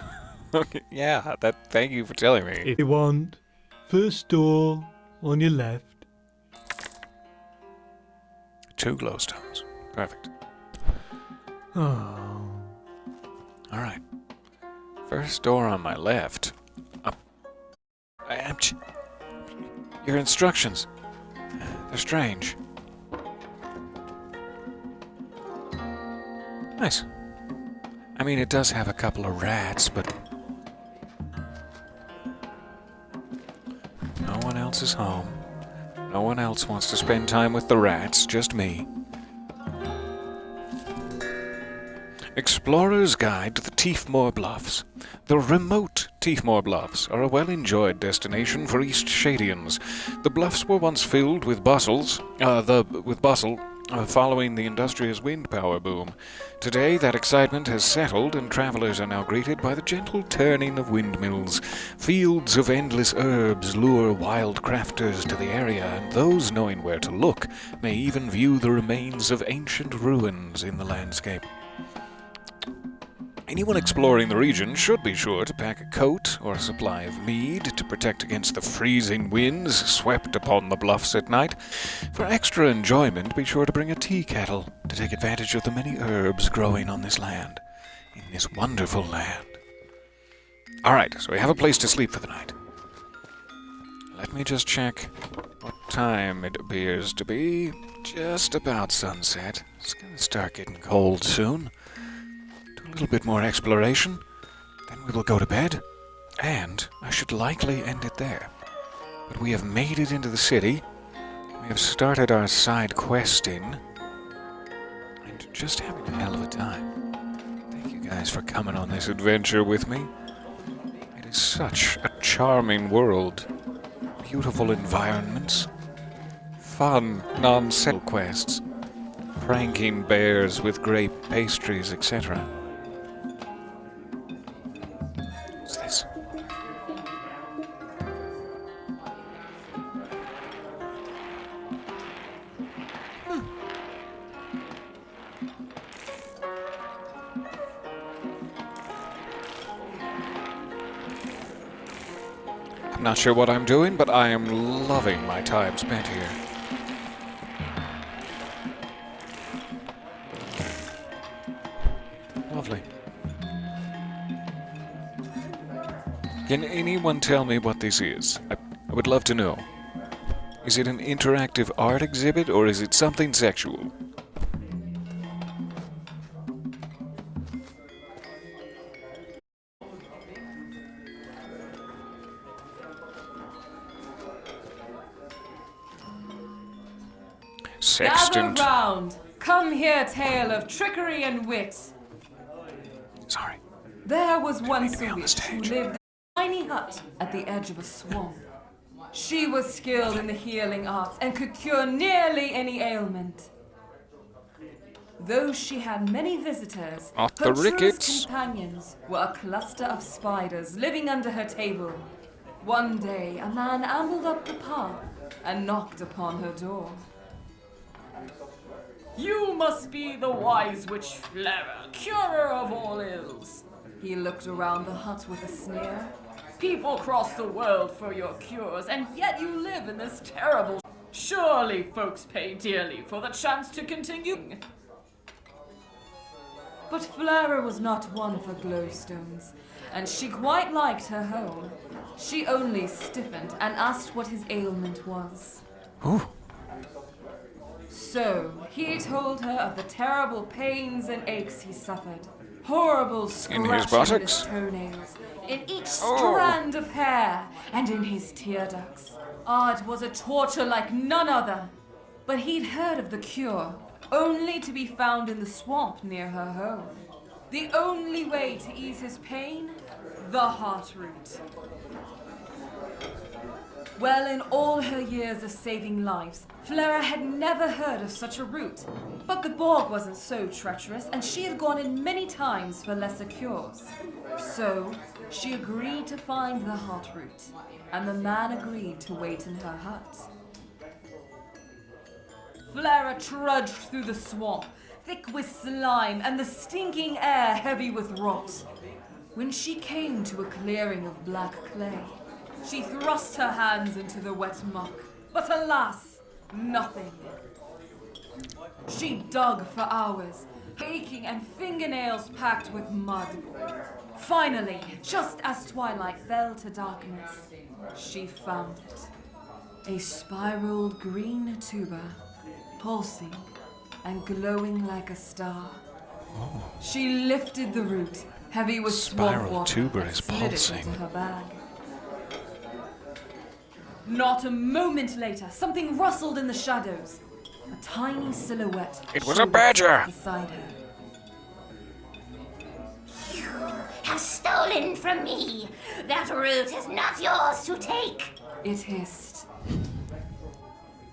Okay, yeah, thank you for telling me. If you want, first door on your left. 2 glowstones. Perfect. Oh. Alright. First door on my left. Your instructions. They're strange. Nice. I mean, it does have a couple of rats, but no one else is home. No one else wants to spend time with the rats, just me. Explorer's Guide to the Teefmore Bluffs. The remote Teefmore Bluffs are a well-enjoyed destination for Eastshadians. The bluffs were once filled with bustle following the industrious wind power boom. Today, that excitement has settled, and travelers are now greeted by the gentle turning of windmills. Fields of endless herbs lure wild crafters to the area, and those knowing where to look may even view the remains of ancient ruins in the landscape. Anyone exploring the region should be sure to pack a coat or a supply of mead to protect against the freezing winds swept upon the bluffs at night. For extra enjoyment, be sure to bring a tea kettle to take advantage of the many herbs growing on this land, in this wonderful land. Alright, so we have a place to sleep for the night. Let me just check what time it appears to be. Just about sunset. It's gonna start getting cold soon. A little bit more exploration, then we will go to bed, and I should likely end it there. But we have made it into the city, we have started our side questing, and just having a hell of a time. Thank you guys for coming on this adventure with me. It is such a charming world, beautiful environments, fun, non-settle quests, pranking bears with grape pastries, etc. What's this? I'm not sure what I'm doing, but I am loving my time spent here. Lovely. Can anyone tell me what this is? I would love to know. Is it an interactive art exhibit, or is it something sexual? Sextant. Gather round. Come here, tale of trickery and wit. Sorry. There was once a witch who lived in a tiny hut at the edge of a swamp. She was skilled in the healing arts and could cure nearly any ailment. Though she had many visitors, her truest companions were a cluster of spiders living under her table. One day, a man ambled up the path and knocked upon her door. You must be the wise witch Flera, curer of all ills. He looked around the hut with a sneer. People cross the world for your cures, and yet you live in this terrible... Surely folks pay dearly for the chance to continue. But Flera was not one for glowstones, and she quite liked her home. She only stiffened and asked what his ailment was. Ooh. So, he told her of the terrible pains and aches he suffered. Horrible scratching in his toenails, in each strand of hair, and in his tear ducts. It was a torture like none other. But he'd heard of the cure, only to be found in the swamp near her home. The only way to ease his pain? The heart root. Well, in all her years of saving lives, Flera had never heard of such a route. But the Borg wasn't so treacherous, and she had gone in many times for lesser cures. So, she agreed to find the heart root, and the man agreed to wait in her hut. Flera trudged through the swamp, thick with slime and the stinking air heavy with rot. When she came to a clearing of black clay, she thrust her hands into the wet muck, but alas, nothing. She dug for hours, aching and fingernails packed with mud. Finally, just as twilight fell to darkness, she found it. A spiraled green tuber, pulsing and glowing like a star. She lifted the root, heavy with swamp Spiral water, tuber and is slid pulsing. it into her bag. Not a moment later, something rustled in the shadows. A tiny silhouette. It was a showed badger! itself beside her. You have stolen from me. That root is not yours to take. It hissed.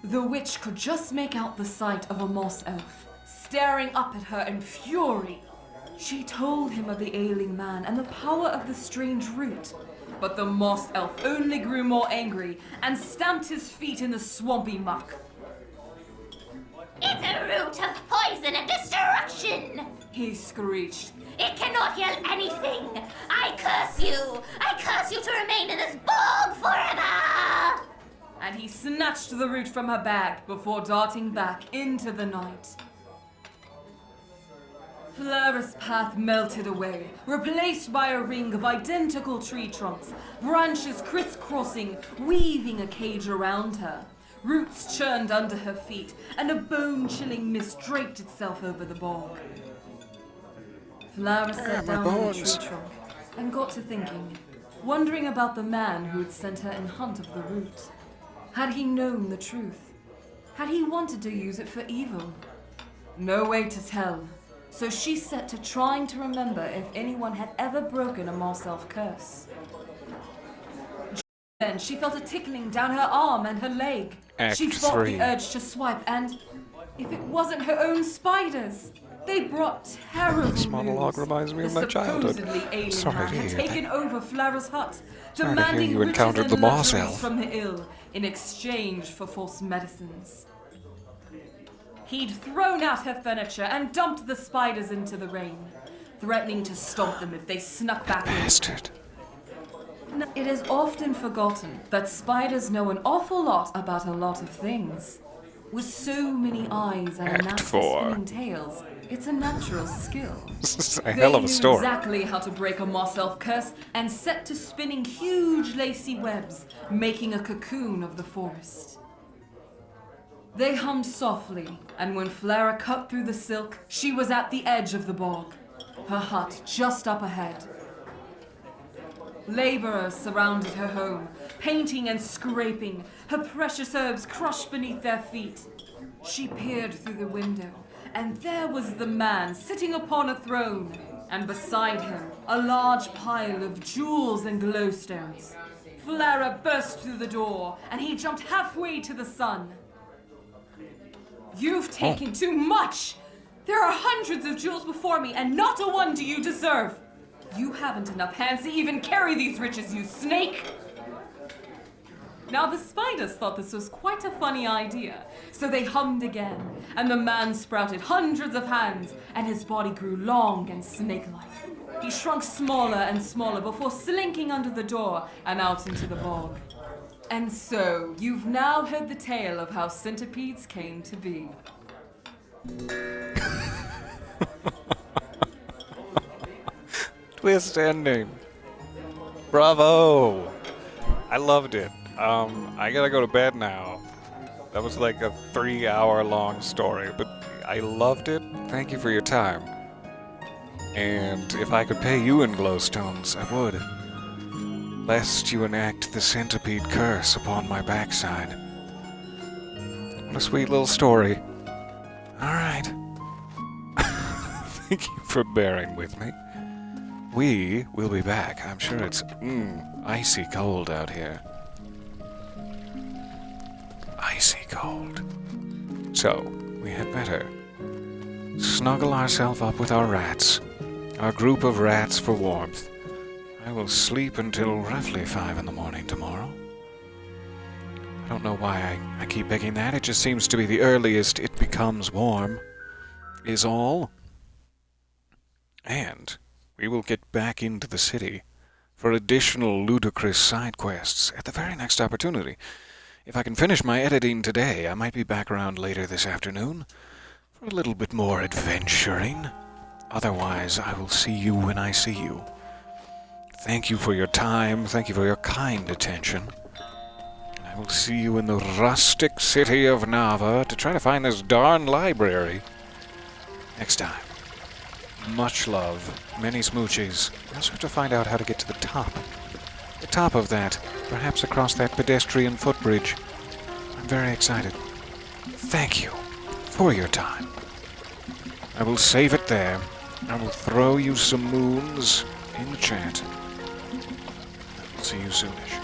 The witch could just make out the sight of a moss elf, staring up at her in fury. She told him of the ailing man and the power of the strange root, but the moss elf only grew more angry and stamped his feet in the swampy muck. It's a root of poison and destruction. He screeched. It cannot heal anything. I curse you. I curse you to remain in this bog forever. And he snatched the root from her bag before darting back into the night. Flara's path melted away, replaced by a ring of identical tree trunks, branches crisscrossing, weaving a cage around her. Roots churned under her feet, and a bone-chilling mist draped itself over the bog. Flara sat down on the tree trunk and got to thinking, wondering about the man who had sent her in hunt of the root. Had he known the truth? Had he wanted to use it for evil? No way to tell, so she set to trying to remember if anyone had ever broken a moss elf curse. Then she felt a tickling down her arm and her leg. Act She fought 3. the urge to swipe, and if it wasn't her own spiders, they brought terrible This monologue news. reminds me of The my childhood. supposedly alien Sorry man to had hear that. taken over Flara's hut, Sorry to hear demanding you riches encountered and the moss luxuries elf. from the ill in exchange for false medicines. He'd thrown out her furniture and dumped the spiders into the rain, threatening to stomp them if they snuck back in. Bastard. It is often forgotten that spiders know an awful lot about a lot of things. With so many eyes and a Act knack for 4. spinning tails, it's a natural skill. This is a hell of a They story. knew exactly how to break a moss elf curse and set to spinning huge lacy webs, making a cocoon of the forest. They hummed softly, and when Flara cut through the silk, she was at the edge of the bog, her hut just up ahead. Laborers surrounded her home, painting and scraping, her precious herbs crushed beneath their feet. She peered through the window, and there was the man sitting upon a throne, and beside him, a large pile of jewels and glowstones. Flara burst through the door, and he jumped halfway to the sun. You've taken too much! There are hundreds of jewels before me, and not a one do you deserve! You haven't enough hands to even carry these riches, you snake! Now the spiders thought this was quite a funny idea, so they hummed again, and the man sprouted hundreds of hands, and his body grew long and snake-like. He shrunk smaller and smaller before slinking under the door and out into the bog. And so, you've now heard the tale of how centipedes came to be. Twist ending. Bravo. I loved it. I gotta go to bed now. That was like a 3-hour long story, but I loved it. Thank you for your time. And if I could pay you in glowstones, I would. Lest you enact the centipede curse upon my backside. What a sweet little story. Alright. Thank you for bearing with me. We will be back. I'm sure it's icy cold out here. Icy cold. So, we had better snuggle ourselves up with our rats. Our group of rats for warmth. I will sleep until roughly 5 in the morning tomorrow. I don't know why I keep picking that. It just seems to be the earliest it becomes warm, is all. And we will get back into the city for additional ludicrous side quests at the very next opportunity. If I can finish my editing today, I might be back around later this afternoon for a little bit more adventuring. Otherwise, I will see you when I see you. Thank you for your time. Thank you for your kind attention. I will see you in the rustic city of Nava to try to find this darn library next time. Much love. Many smoochies. I also have to find out how to get to the top. The top of that. Perhaps across that pedestrian footbridge. I'm very excited. Thank you for your time. I will save it there. I will throw you some moons in the chat. I will see you soonish.